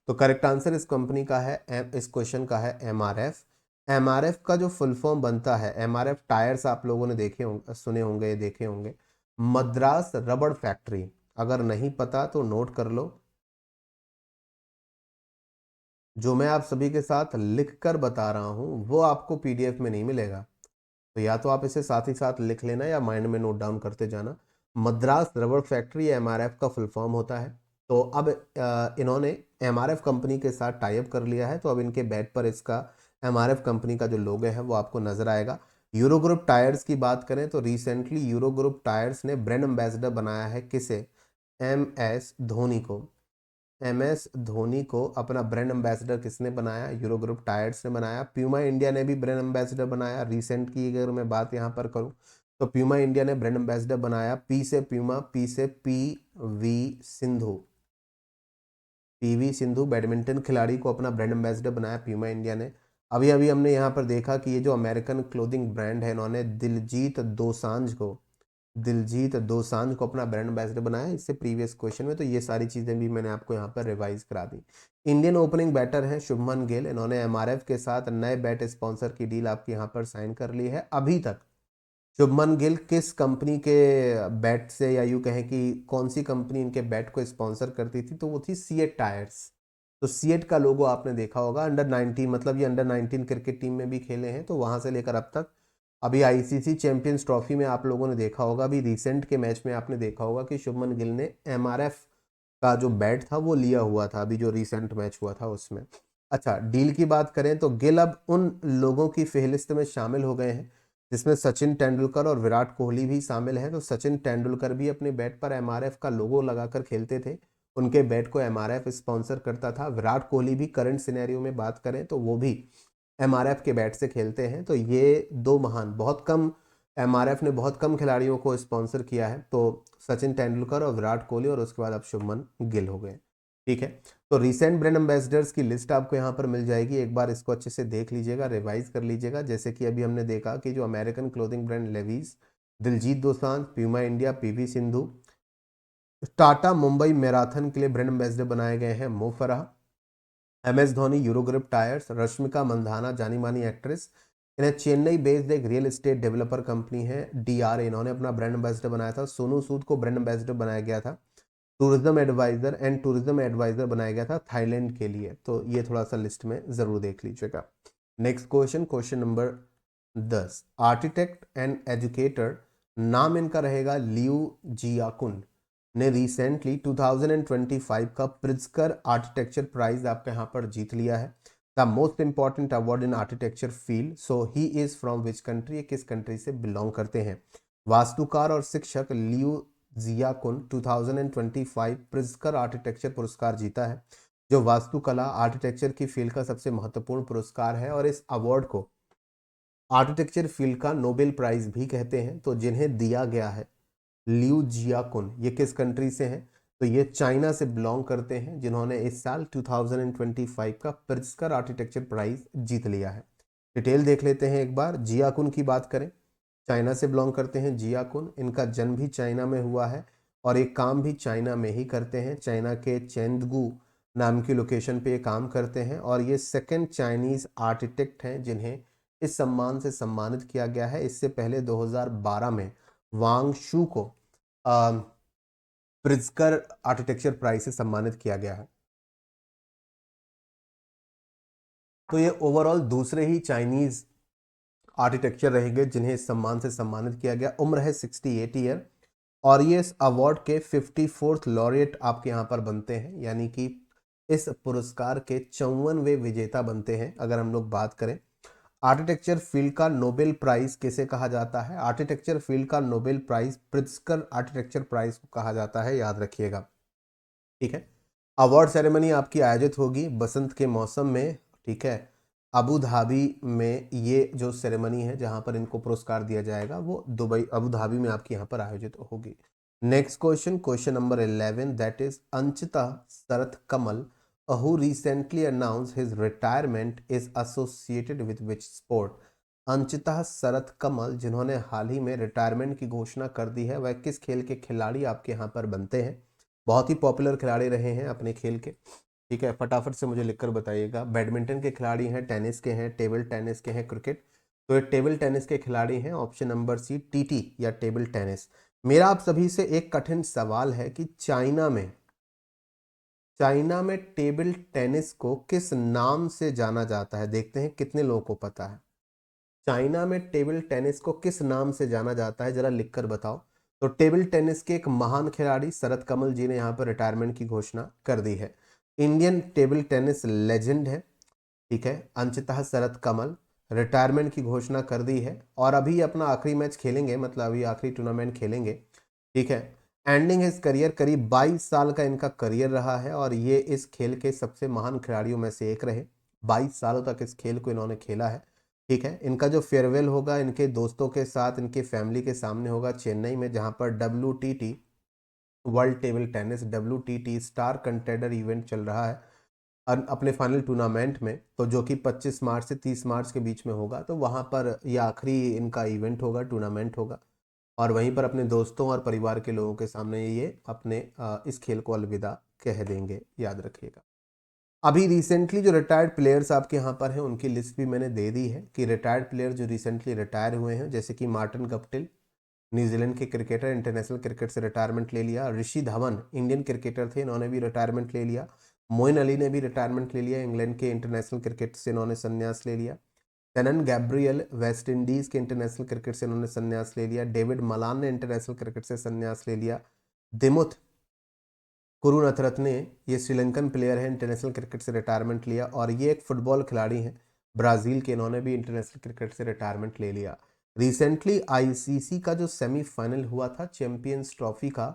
तो करेक्ट आंसर इस कंपनी का है, इस क्वेश्चन का है एमआरएफ। एमआरएफ का जो फुल फॉर्म बनता है, एमआरएफ टायर्स आप लोगों ने देखे होंगे, सुने होंगे, देखे होंगे, मद्रास रबड़ फैक्ट्री। अगर नहीं पता तो नोट कर लो। जो मैं आप सभी के साथ लिख कर बता रहा हूं वो आपको पीडीएफ में नहीं मिलेगा, तो या तो आप इसे साथ ही साथ लिख लेना या माइंड में नोट डाउन करते जाना। मद्रास रबड़ फैक्ट्री एमआरएफ का फुल फॉर्म होता है। तो अब इन्होंने एमआरएफ कंपनी के साथ टाई अप कर लिया है, तो अब इनके बैट पर इसका एमआरएफ कंपनी का जो लोगो है वो आपको नजर आएगा। यूरो ग्रुप टायर्स की बात करें तो रिसेंटली यूरो ग्रुप टायर्स ने ब्रांड एम्बेसडर बनाया है किसे? एम एस धोनी को। एम एस धोनी को अपना ब्रांड एम्बेसडर किसने बनाया? यूरो ग्रुप टायर्स ने बनाया। प्यूमा इंडिया ने भी ब्रांड एम्बेसडर बनाया। रिसेंट की अगर मैं बात यहाँ पर करूँ तो प्यूमा इंडिया ने ब्रांड एम्बेसडर बनाया, पी से प्यूमा, पी से P V Sindhu. PV Sindhu badminton खिलाड़ी को अपना ब्रांड एम्बेसडर बनाया प्यूमा इंडिया ने। अभी अभी हमने यहाँ पर देखा कि ये जो अमेरिकन क्लोथिंग ब्रांड है, इन्होंने दिलजीत दोसांझ को अपना ब्रांड एम्बेसडर बनाया इससे प्रीवियस क्वेश्चन में। तो ये सारी चीजें भी मैंने आपको यहाँ पर रिवाइज करा दी। इंडियन ओपनिंग बैटर हैं शुभमन गिल, इन्होंने एमआरएफ के साथ नए बैट स्पॉन्सर की डील आपके यहाँ पर साइन कर ली है। अभी तक शुभमन गिल किस कंपनी के बैट से, या यूं कहें कि कौन सी कंपनी इनके बैट को स्पॉन्सर करती थी, तो वो थी सीएट टायर्स। तो सीएट का लोगो आपने देखा होगा। अंडर 19, मतलब ये अंडर 19 क्रिकेट टीम में भी खेले हैं, तो वहां से लेकर अब तक अभी आईसीसी चैंपियंस ट्रॉफी में आप लोगों ने देखा होगा, अभी रिसेंट के मैच में आपने देखा होगा कि शुभमन गिल ने एमआरएफ का जो बैट था वो लिया हुआ था, अभी जो रिसेंट मैच हुआ था उसमें। अच्छा, डील की बात करें तो गिल अब उन लोगों की फेहरिस्त में शामिल हो गए हैं जिसमें सचिन तेंदुलकर और विराट कोहली भी शामिल हैं। तो सचिन तेंदुलकर भी अपने बैट पर एमआरएफ का लोगो लगाकर खेलते थे, उनके बैट को एमआरएफ स्पॉन्सर करता था। विराट कोहली भी करंट सिनेरियो में बात करें तो वो भी एमआरएफ के बैट से खेलते हैं। तो ये दो महान, बहुत कम, एमआरएफ ने बहुत कम खिलाड़ियों को स्पॉन्सर किया है, तो सचिन तेंदुलकर और विराट कोहली, और उसके बाद अब शुभमन गिल हो गए। ठीक है, तो रिसेंट ब्रांड एम्बेसडर्स की लिस्ट आपको यहाँ पर मिल जाएगी, एक बार इसको अच्छे से देख लीजिएगा, रिवाइज कर लीजिएगा। जैसे कि अभी हमने देखा कि जो American clothing brand Levi's, Diljit Dosanjh, Puma India, PV Sindhu, Tata Mumbai marathon के लिए ब्रांड एम्बेसडर बनाए गए हैं Mo Farah, M S Dhoni Eurogrip tyres, Rashmika Mandanna जानी मानी एक्ट्रेस, इन्हें चेन्नई बेस्ड एक रियल एस्टेट डेवलपर कंपनी है डीआरए, इन्होंने अपना ब्रांड एम्बेसडर बनाया था। सोनू सूद को ब्रांड एम्बेसडर बनाया गया था। टूरिज्म एडवाइजर बनाया गया था थाईलैंड के लिए। तो ये थोड़ा सा लिस्ट में जरूर देख लीजिएगा। Next question, question number 10। Architect and educator, नाम इनका रहेगा लियू जियाकुन, ने रिसेंटली 2025 का प्रिज्कर आर्किटेक्चर प्राइज आपके यहाँ पर जीत लिया है, the most important award in architecture field. So he is from which country, किस कंट्री से बिलोंग करते हैं? वास्तुकार और शिक्षक लियू जियाकुन 2025 प्रिज्कर आर्किटेक्चर पुरस्कार जीता है, जो वास्तुकला आर्किटेक्चर की फील्ड का सबसे महत्वपूर्ण पुरस्कार है, और इस अवार्ड को आर्किटेक्चर फील्ड का नोबेल प्राइज भी कहते हैं। तो जिन्हें दिया गया है लियू जियाकुन, ये किस कंट्री से हैं? तो ये चाइना से बिलोंग करते हैं, जिन्होंने इस साल 2025 का प्रिज्कर आर्किटेक्चर प्राइज जीत लिया है। डिटेल देख लेते हैं एक बार। जियाकुन की बात करें, चाइना से बिलोंग करते हैं जियाकुन, इनका जन्म भी चाइना में हुआ है और एक काम भी चाइना में ही करते हैं। चाइना के चेंदगू नाम की लोकेशन पे ये काम करते हैं, और ये सेकंड चाइनीज आर्किटेक्ट हैं जिन्हें इस सम्मान से सम्मानित किया गया है। इससे पहले 2012 में वांग शू को प्रिज्कर आर्किटेक्चर प्राइज से सम्मानित किया गया है। तो ये ओवरऑल दूसरे ही चाइनीज आर्किटेक्चर रहेंगे जिन्हें इस सम्मान से सम्मानित किया गया। उम्र है 68 ईयर और ये इस अवार्ड के 54th लॉरिएट आपके यहाँ पर बनते हैं, यानी कि इस पुरस्कार के 54वें विजेता बनते हैं। अगर हम लोग बात करें आर्किटेक्चर फील्ड का नोबेल प्राइज किसे कहा जाता है, आर्किटेक्चर फील्ड का Nobel prize Pritzker architecture prize को कहा जाता है, याद रखिएगा। ठीक है, अवार्ड सेरेमनी आपकी आयोजित होगी बसंत के मौसम में। ठीक है, अबू धाबी में ये जो सेरेमनी है जहां पर इनको पुरस्कार दिया जाएगा वो दुबई अबू धाबी में आपकी यहाँ पर आयोजित होगी। Next question, question number 11, that is अंचिता Sharath Kamal who recently announced his retirement is associated with which sport? अंचिता शरथ कमल जिन्होंने हाल ही में रिटायरमेंट की घोषणा कर दी है वह किस खेल के खिलाड़ी आपके यहाँ पर बनते हैं? बहुत ही पॉपुलर खिलाड़ी रहे हैं अपने खेल के। ठीक है, फटाफट से मुझे लिखकर बताइएगा। बैडमिंटन के खिलाड़ी हैं, टेनिस के हैं, टेबल टेनिस के हैं, क्रिकेट। तो ये टेबल टेनिस के खिलाड़ी हैं, ऑप्शन नंबर सी टीटी या टेबल टेनिस। मेरा आप सभी से एक कठिन सवाल है कि चाइना में टेबल टेनिस को किस नाम से जाना जाता है? देखते हैं कितने लोगों को पता है। चाइना में टेबल टेनिस को किस नाम से जाना जाता है, जरा लिखकर बताओ। तो टेबल टेनिस के एक महान खिलाड़ी शरद कमल जी ने यहाँ पर रिटायरमेंट की घोषणा कर दी है। इंडियन टेबल टेनिस लेजेंड है, ठीक है, अंशतः शरद कमल रिटायरमेंट की घोषणा कर दी है और अभी अपना आखिरी मैच खेलेंगे, मतलब अभी आखिरी टूर्नामेंट खेलेंगे। ठीक है, एंडिंग हिज करियर, करीब 22 साल का इनका करियर रहा है और ये इस खेल के सबसे महान खिलाड़ियों में से एक रहे। 22 सालों तक इस खेल को इन्होंने खेला है। ठीक है, इनका जो फेयरवेल होगा इनके दोस्तों के साथ, इनके फैमिली के सामने होगा चेन्नई में, जहां पर WTT world table tennis WTT star contender event चल रहा है अपने फाइनल टूर्नामेंट में, तो जो कि 25 मार्च से 30 मार्च के बीच में होगा। तो वहां पर यह आखिरी इनका इवेंट होगा, टूर्नामेंट होगा और वहीं पर अपने दोस्तों और परिवार के लोगों के सामने ये अपने इस खेल को अलविदा कह देंगे, याद रखिएगा। अभी रिसेंटली जो रिटायर्ड प्लेयर्स आपके यहाँ पर हैं उनकी लिस्ट भी मैंने दे दी है कि रिटायर्ड प्लेयर जो रिसेंटली रिटायर हुए हैं, जैसे कि मार्टिन गप्टिल न्यूजीलैंड के क्रिकेटर, इंटरनेशनल क्रिकेट से रिटायरमेंट ले लिया। ऋषि धवन इंडियन क्रिकेटर थे, इन्होंने भी रिटायरमेंट ले लिया। मोइन अली ने भी रिटायरमेंट ले लिया, इंग्लैंड के इंटरनेशनल क्रिकेट से इन्होंने संन्यास ले लिया। टेनन गैब्रियल वेस्ट इंडीज के इंटरनेशनल क्रिकेट से इन्होंने संन्यास ले लिया। डेविड मलान ने इंटरनेशनल क्रिकेट से संन्यास ले लिया। दिमुथ कुरुनथरत्ने ये श्रीलंकन प्लेयर है, इंटरनेशनल क्रिकेट से रिटायरमेंट लिया और ये एक फुटबॉल खिलाड़ी हैं ब्राजील के, इन्होंने भी इंटरनेशनल क्रिकेट से रिटायरमेंट ले लिया। रिसेंटली आईसीसी का जो सेमीफाइनल हुआ था चैंपियंस ट्रॉफी का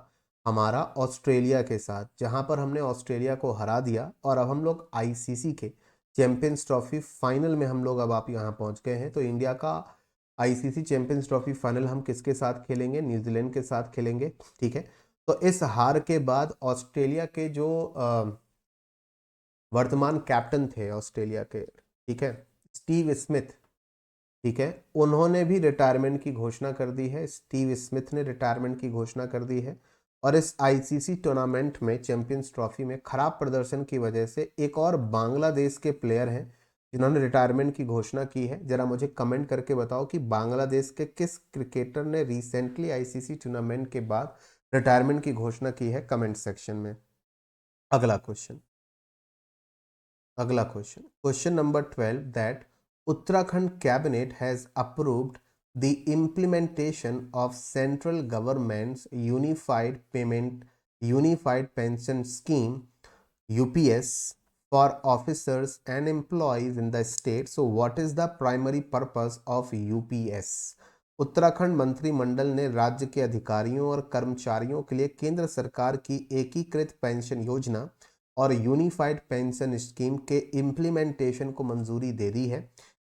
हमारा ऑस्ट्रेलिया के साथ, जहां पर हमने ऑस्ट्रेलिया को हरा दिया और अब हम लोग आईसीसी के चैंपियंस ट्रॉफी फाइनल में हम लोग अब आप यहाँ पहुंच गए हैं। तो इंडिया का आईसीसी चैंपियंस ट्रॉफी फाइनल हम किसके साथ खेलेंगे? न्यूजीलैंड के साथ खेलेंगे। ठीक है, तो इस हार के बाद ऑस्ट्रेलिया के जो वर्तमान कैप्टन थे ऑस्ट्रेलिया के, ठीक है, स्टीव स्मिथ, ठीक है, उन्होंने भी रिटायरमेंट की घोषणा कर दी है। स्टीव स्मिथ ने रिटायरमेंट की घोषणा कर दी है और इस आईसीसी टूर्नामेंट में चैंपियंस ट्रॉफी में खराब प्रदर्शन की वजह से एक और बांग्लादेश के प्लेयर हैं जिन्होंने रिटायरमेंट की घोषणा की है। जरा मुझे कमेंट करके बताओ कि बांग्लादेश के किस क्रिकेटर ने रिसेंटली आईसीसी टूर्नामेंट के बाद रिटायरमेंट की घोषणा की है, कमेंट सेक्शन में। अगला question, question number 12, that Uttarakhand cabinet has approved the implementation of central government's unified pension scheme UPS for officers and employees in the state. So what is the primary purpose of UPS? Uttarakhand मंत्रिमंडल ने राज्य के अधिकारियों और कर्मचारियों के लिए केंद्र सरकार की एकीकृत पेंशन योजना और यूनिफाइड पेंशन स्कीम के इम्प्लीमेंटेशन को मंजूरी दे दी है।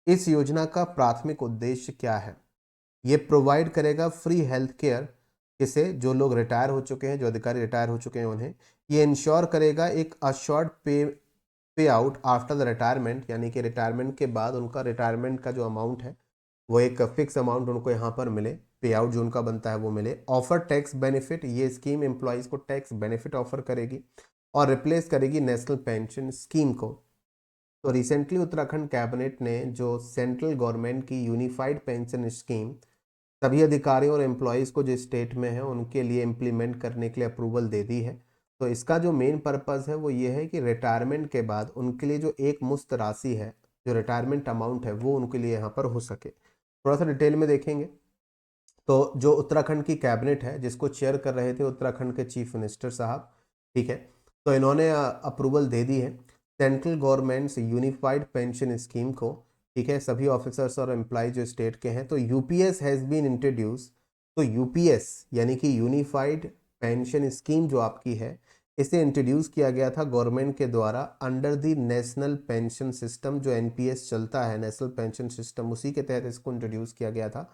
इस योजना का प्राथमिक उद्देश्य क्या है? ये प्रोवाइड करेगा फ्री हेल्थ केयर, किसे? जो लोग रिटायर हो चुके हैं, जो अधिकारी रिटायर हो चुके हैं उन्हें। ये इंश्योर करेगा एक अश्योर्ड पे आउट आफ्टर द रिटायरमेंट, यानी कि रिटायरमेंट के बाद उनका रिटायरमेंट का जो अमाउंट है वो एक फिक्स अमाउंट उनको यहाँ पर मिले, पे आउट जो उनका बनता है वो मिले। ऑफर टैक्स बेनिफिट, ये स्कीम एम्प्लॉयज को टैक्स बेनिफिट ऑफर करेगी और रिप्लेस करेगी नेशनल पेंशन स्कीम को। तो रिसेंटली उत्तराखंड कैबिनेट ने जो सेंट्रल गवर्नमेंट की यूनिफाइड पेंशन स्कीम सभी अधिकारियों और एम्प्लॉयज़ को जो स्टेट में है उनके लिए इम्प्लीमेंट करने के लिए अप्रूवल दे दी है। तो इसका जो मेन पर्पज़ है वो ये है कि रिटायरमेंट के बाद उनके लिए जो एक मुश्त राशि है, जो रिटायरमेंट अमाउंट है, वो उनके लिए यहाँ पर हो सके। थोड़ा सा डिटेल में देखेंगे तो जो उत्तराखंड की कैबिनेट है जिसको चेयर कर रहे थे उत्तराखंड के चीफ मिनिस्टर साहब, ठीक है, तो इन्होंने अप्रूवल दे दी है central governments unified pension scheme को, ठीक है, सभी ऑफिसर्स और एम्प्लॉय जो स्टेट के हैं। तो यूपीएस हैज़ बीन इंट्रोड्यूस, तो यूपीएस यानी कि यूनिफाइड पेंशन स्कीम जो आपकी है, इसे इंट्रोड्यूस किया गया था गवर्नमेंट के द्वारा under the national pension system, जो एनपीएस चलता है नेशनल पेंशन सिस्टम, उसी के तहत इसको इंट्रोड्यूस किया गया था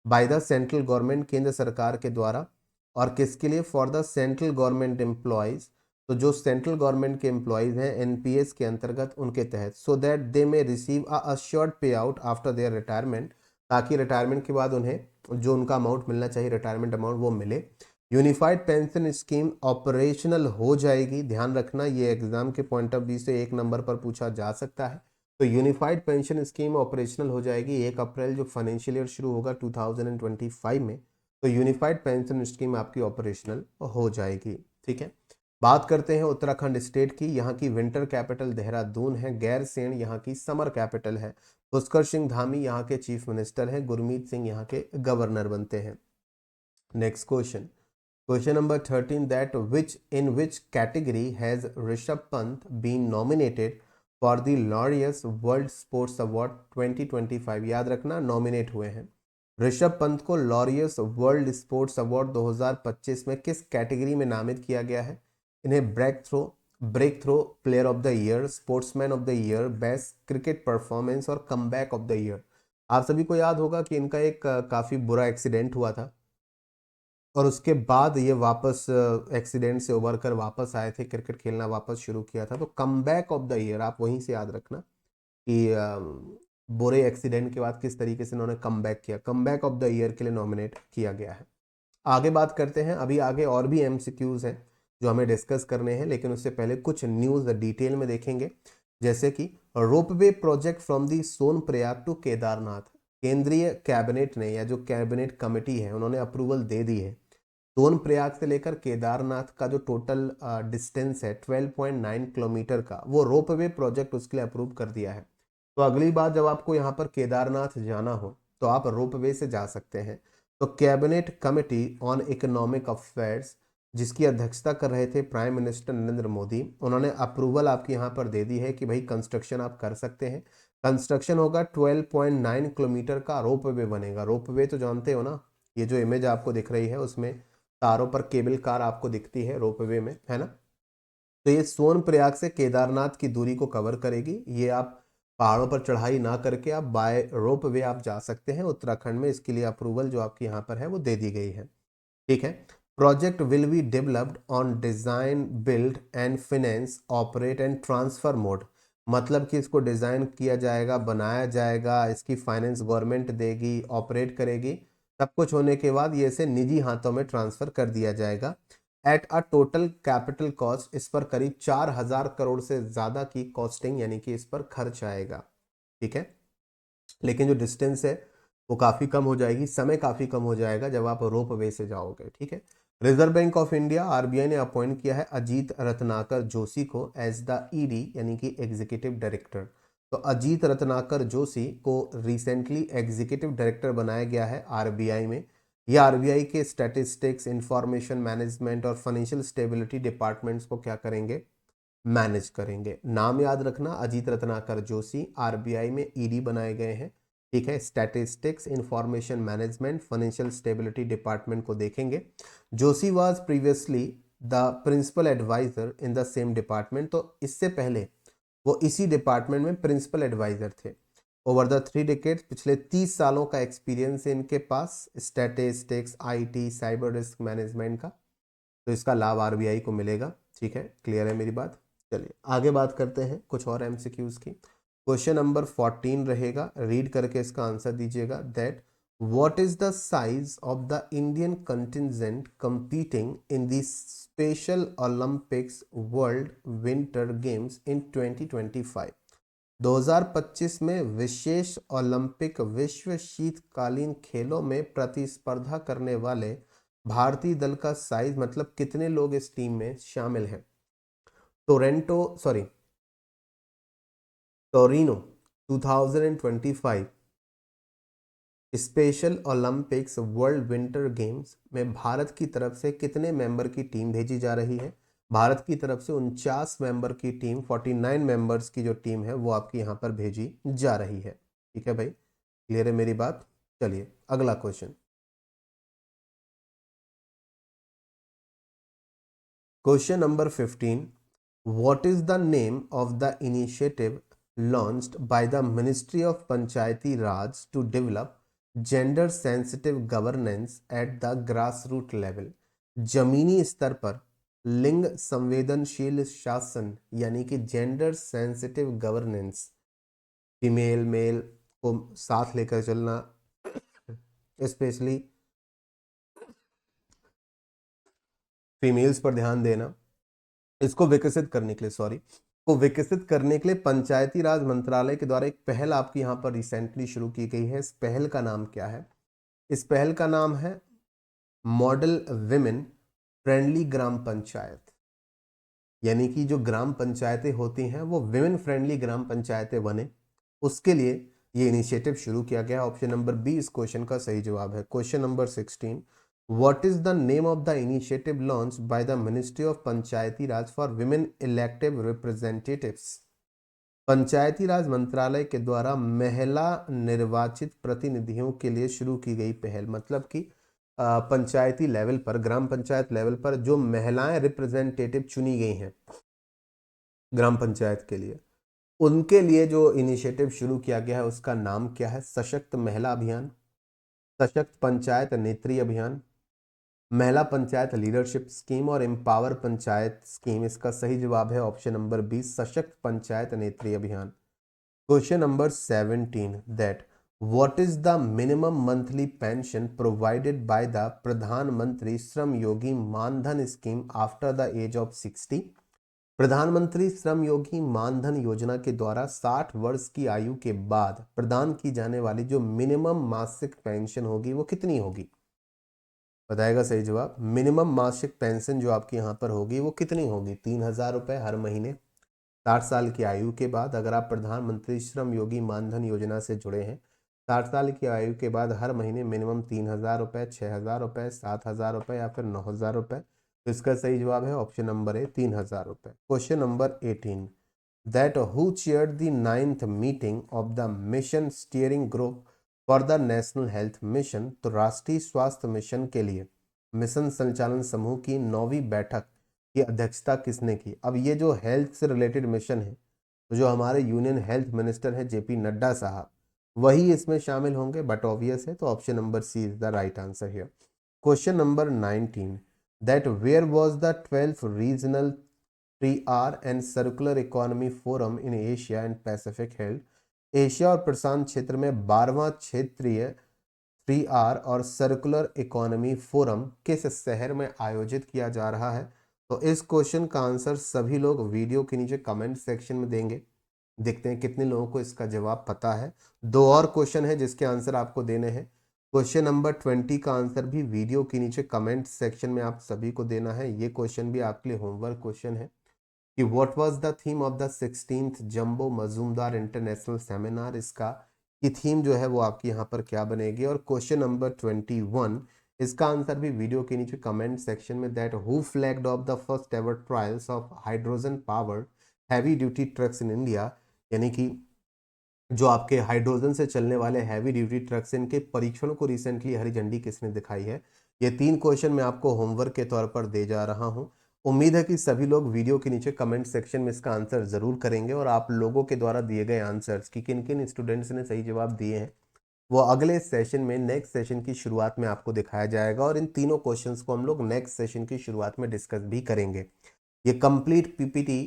बाय द सेंट्रल गवर्नमेंट, केंद्र सरकार के द्वारा। और किसके लिए? For the central government employees, तो जो सेंट्रल गवर्नमेंट के एम्प्लॉयज़ हैं एनपीएस के अंतर्गत उनके तहत, so that they may receive a assured पे आउट आफ्टर देयर रिटायरमेंट, ताकि रिटायरमेंट के बाद उन्हें जो उनका अमाउंट मिलना चाहिए रिटायरमेंट अमाउंट वो मिले। यूनिफाइड पेंशन स्कीम ऑपरेशनल हो जाएगी, ध्यान रखना ये एग्जाम के पॉइंट ऑफ व्यू से एक नंबर पर पूछा जा सकता है। तो यूनिफाइड पेंशन स्कीम ऑपरेशनल हो जाएगी 1 अप्रैल जो फाइनेंशियल ईयर शुरू होगा 2025 में, तो यूनिफाइड पेंशन स्कीम आपकी ऑपरेशनल हो जाएगी, ठीक है। बात करते हैं उत्तराखंड स्टेट की। यहाँ की विंटर कैपिटल देहरादून है, गैरसेन यहाँ की समर कैपिटल है, पुष्कर सिंह धामी यहाँ के चीफ मिनिस्टर हैं, गुरमीत सिंह यहाँ के गवर्नर बनते हैं। Next question, question number 13, that which in which category has Rishabh Pant been nominated for the Laureus World Sports Award 2025? याद रखना नॉमिनेट हुए हैं ऋषभ पंत को लॉरियस वर्ल्ड स्पोर्ट्स अवार्ड 2025 में किस कैटेगरी में नामित किया गया है? इन्हें breakthrough player of the year, sportsman of the year, best cricket performance और कमबैक ऑफ द ईयर। आप सभी को याद होगा कि इनका एक काफ़ी बुरा एक्सीडेंट हुआ था और उसके बाद ये वापस एक्सीडेंट से उबर कर वापस आए थे, क्रिकेट खेलना वापस शुरू किया था। तो कमबैक ऑफ द ईयर आप वहीं से याद रखना कि बुरे एक्सीडेंट के बाद किस तरीके से इन्होंने कमबैक किया, कमबैक ऑफ द ईयर के लिए नॉमिनेट किया गया है। आगे बात करते हैं, अभी आगे और भी एमसीक्यूज हैं जो हमें डिस्कस करने हैं, लेकिन उससे पहले कुछ न्यूज़ डिटेल में देखेंगे। जैसे कि ropeway project from the Sonprayag to Kedarnath, केंद्रीय कैबिनेट ने या जो कैबिनेट कमेटी है उन्होंने अप्रूवल दे दी है सोनप्रयाग से लेकर केदारनाथ का जो टोटल डिस्टेंस है 12.9 किलोमीटर का, वो रोपवे प्रोजेक्ट उसके लिए अप्रूव कर दिया है। तो अगली बार जब आपको यहाँ पर केदारनाथ जाना हो तो आप रोपवे से जा सकते हैं। तो cabinet committee on economic affairs जिसकी अध्यक्षता कर रहे थे प्राइम मिनिस्टर नरेंद्र मोदी, उन्होंने अप्रूवल आपकी यहाँ पर दे दी है कि भाई कंस्ट्रक्शन आप कर सकते हैं। कंस्ट्रक्शन होगा 12.9 किलोमीटर का रोपवे बनेगा। रोपवे तो जानते हो ना, ये जो इमेज आपको दिख रही है उसमें तारों पर केबल कार आपको दिखती है रोपवे में, है ना। तो ये सोनप्रयाग से केदारनाथ की दूरी को कवर करेगी। ये आप पहाड़ों पर चढ़ाई ना करके आप बाय रोपवे आप जा सकते हैं उत्तराखंड में। इसके लिए अप्रूवल जो आपकी यहाँ पर है वो दे दी गई है, ठीक है। Project will be developed on design build and finance operate and transfer mode, मतलब कि इसको डिजाइन किया जाएगा, बनाया जाएगा, इसकी फाइनेंस गवर्नमेंट देगी, ऑपरेट करेगी, सब कुछ होने के बाद ये इसे निजी हाथों में ट्रांसफर कर दिया जाएगा। At a total capital cost, इस पर करीब 4,000 करोड़ से ज्यादा की कॉस्टिंग यानी कि इस पर खर्च आएगा, ठीक है। लेकिन जो डिस्टेंस है वो काफ़ी कम हो जाएगी, समय काफ़ी कम हो जाएगा जब आप रोप वे से जाओगे, ठीक है। Reserve bank of India RBI ने अपॉइंट किया है अजीत रत्नाकर जोशी को एज द ईडी यानी कि एग्जीक्यूटिव डायरेक्टर। तो अजीत रत्नाकर जोशी को रिसेंटली एग्जीक्यूटिव डायरेक्टर बनाया गया है आरबीआई में। यह आरबीआई के स्टैटिस्टिक्स, इंफॉर्मेशन मैनेजमेंट और फाइनेंशियल स्टेबिलिटी डिपार्टमेंट्स को क्या करेंगे? मैनेज करेंगे। नाम याद रखना, अजीत रत्नाकर जोशी आरबीआई में ईडी बनाए गए हैं, ठीक है। Statistics, information management, financial stability department को देखेंगे। Joshi was previously the principal advisor in the same department, तो इससे पहले वो इसी डिपार्टमेंट में प्रिंसिपल एडवाइजर थे। ओवर द 3 डिकेड्स, पिछले 30 सालों का एक्सपीरियंस है इनके पास statistics, IT, cyber risk management का। तो इसका लाभ आरबीआई को मिलेगा, ठीक है। क्लियर है मेरी बात? चलिए आगे बात करते हैं कुछ और एमसीक्यूज की। क्वेश्चन नंबर 14 रहेगा, रीड करके इसका आंसर दीजिएगा। That what is the size of the Indian contingent competing in the Special Olympics World Winter Games in 2025? 2025 में विशेष ओलंपिक विश्व शीतकालीन खेलों में प्रतिस्पर्धा करने वाले भारतीय दल का साइज, मतलब कितने लोग इस टीम में शामिल हैं? Torino 2025 special Olympics World Winter games में भारत की तरफ से कितने मेंबर की टीम भेजी जा रही है? भारत की तरफ से 49 मेंबर की टीम, 49 मेंबर्स की जो टीम है वो आपकी यहाँ पर भेजी जा रही है। ठीक है भाई, क्लियर है मेरी बात? चलिए अगला question. Question number 15, what is the name of the initiative launched by the Ministry of Panchayati Raj to develop gender sensitive governance at the grassroots level? जमीनी स्तर पर लिंग संवेदनशील शासन यानी कि gender sensitive governance, female male को साथ लेकर चलना, स्पेशली फीमेल्स पर ध्यान देना, इसको विकसित करने के लिए पंचायती राज मंत्रालय के द्वारा एक पहल आपकी यहाँ पर रिसेंटली शुरू की गई है। इस पहल का नाम क्या है? इस पहल का नाम है मॉडल विमेन फ्रेंडली ग्राम पंचायत, यानी कि जो ग्राम पंचायतें होती हैं वो विमेन फ्रेंडली ग्राम पंचायतें बने, उसके लिए ये इनिशिएटिव शुरू किया गया। ऑप्शन नंबर बी इस क्वेश्चन का सही जवाब है। Question number 16, What is the name of the initiative launched by the Ministry of Panchayati Raj for Women Elective Representatives? पंचायती राज मंत्रालय के द्वारा महिला निर्वाचित प्रतिनिधियों के लिए शुरू की गई पहल, मतलब कि पंचायती लेवल पर, ग्राम पंचायत लेवल पर जो महिलाएं रिप्रेजेंटेटिव चुनी गई हैं ग्राम पंचायत के लिए, उनके लिए जो इनिशिएटिव शुरू किया गया है उसका नाम क्या है? सशक्त महिला अभियान, सशक्त पंचायत नेत्री अभियान, महिला पंचायत लीडरशिप स्कीम और एम्पावर पंचायत स्कीम। इसका सही जवाब है ऑप्शन नंबर बी, सशक्त पंचायत नेत्री अभियान। Question number 17, that what is the minimum monthly pension provided by the Pradhan Mantri Shram Yogi Maandhan scheme after the age of 60? Pradhan Mantri Shram Yogi मानधन योजना के द्वारा 60 वर्ष की आयु के बाद प्रदान की जाने वाली जो मिनिमम मासिक पेंशन होगी वो कितनी होगी? बताएगा सही जवाब। मिनिमम मासिक पेंशन जो आपकी यहाँ पर होगी वो कितनी होगी? 3,000 रुपये हर महीने 60 साल की आयु के बाद। अगर आप प्रधानमंत्री श्रम योगी मानधन योजना से जुड़े हैं, 60 साल की आयु के बाद हर महीने मिनिमम 3,000 रुपये, 6,000 रुपये, 7,000 रुपये या फिर 9,000 रुपये। तो इसका सही जवाब है ऑप्शन नंबर ए, 3,000 रुपये। Question number 18, that who chaired the 9th meeting of the mission steering group for the national health mission? तो राष्ट्रीय स्वास्थ्य मिशन के लिए मिशन संचालन समूह की 9वीं बैठक की अध्यक्षता किसने की? अब ये जो हेल्थ से रिलेटेड मिशन है, तो जो हमारे यूनियन हेल्थ मिनिस्टर हैं जेपी नड्डा साहब, वही इसमें शामिल होंगे, बट ऑब्वियस है, तो option number C is the right answer here. Question number 19, that where was the 12th regional 3R and circular economy forum in Asia and Pacific held? Asia और प्रशांत क्षेत्र में 12वां क्षेत्रीय 3R और सर्कुलर इकोनॉमी फोरम किस शहर में आयोजित किया जा रहा है? तो इस क्वेश्चन का आंसर सभी लोग वीडियो के नीचे कमेंट सेक्शन में देंगे। देखते हैं कितने लोगों को इसका जवाब पता है। 2 और क्वेश्चन है जिसके आंसर आपको देने हैं। क्वेश्चन नंबर 20 का आंसर भी वीडियो के नीचे कमेंट सेक्शन में आप सभी को देना है। ये क्वेश्चन भी आपके लिए होमवर्क क्वेश्चन है कि what was the theme of the 16th jumbo Majumdar international seminar? इसका की थीम जो है वो आपकी यहाँ पर क्या बनेगी? और क्वेश्चन नंबर 21, इसका आंसर भी वीडियो के नीचे कमेंट सेक्शन में, that who flagged of the first ever trials of hydrogen powered heavy duty trucks in India? यानी कि जो आपके हाइड्रोजन से चलने वाले हैवी ड्यूटी ट्रक्स, इनके परीक्षण को रिसेंटली हरी झंडी किसने दिखाई है? ये 3 क्वेश्चन मैं आपको होमवर्क के तौर पर दे जा रहा हूँ। उम्मीद है कि सभी लोग वीडियो के नीचे कमेंट सेक्शन में इसका आंसर जरूर करेंगे और आप लोगों के द्वारा दिए गए आंसर्स कि किन किन स्टूडेंट्स ने सही जवाब दिए हैं वो अगले सेशन में, नेक्स्ट सेशन की शुरुआत में आपको दिखाया जाएगा और इन तीनों क्वेश्चंस को हम लोग नेक्स्ट सेशन की शुरुआत में डिस्कस भी करेंगे। ये कंप्लीट पीपीटी,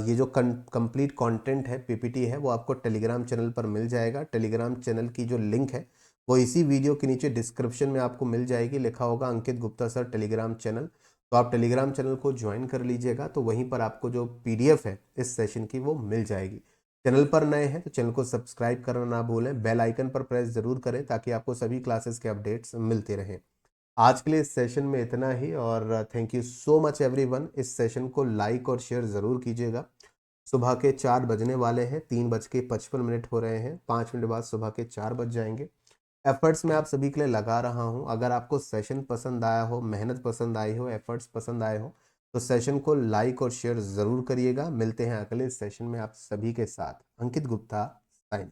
ये जो कंप्लीट कंटेंट है, पीपीटी है, वो आपको टेलीग्राम चैनल पर मिल जाएगा। टेलीग्राम चैनल की जो लिंक है वो इसी वीडियो के नीचे डिस्क्रिप्शन में आपको मिल जाएगी। लिखा होगा अंकित गुप्ता सर टेलीग्राम चैनल, तो आप टेलीग्राम चैनल को ज्वाइन कर लीजिएगा, तो वहीं पर आपको जो पीडीएफ है इस सेशन की वो मिल जाएगी। चैनल पर नए हैं तो चैनल को सब्सक्राइब करना ना भूलें, बेल आइकन पर प्रेस जरूर करें ताकि आपको सभी क्लासेस के अपडेट्स मिलते रहें। आज के लिए इस सेशन में इतना ही और thank you so much everyone. इस सेशन को लाइक और शेयर ज़रूर कीजिएगा। सुबह के 4 बजने वाले हैं, 3:55 हो रहे हैं, 5 मिनट बाद सुबह के 4 बज जाएंगे। एफर्ट्स मैं आप सभी के लिए लगा रहा हूं। अगर आपको सेशन पसंद आया हो, मेहनत पसंद आई हो, एफर्ट्स पसंद आए हो तो सेशन को लाइक और शेयर ज़रूर करिएगा। मिलते हैं अगले सेशन में आप सभी के साथ। अंकित गुप्ता साइन।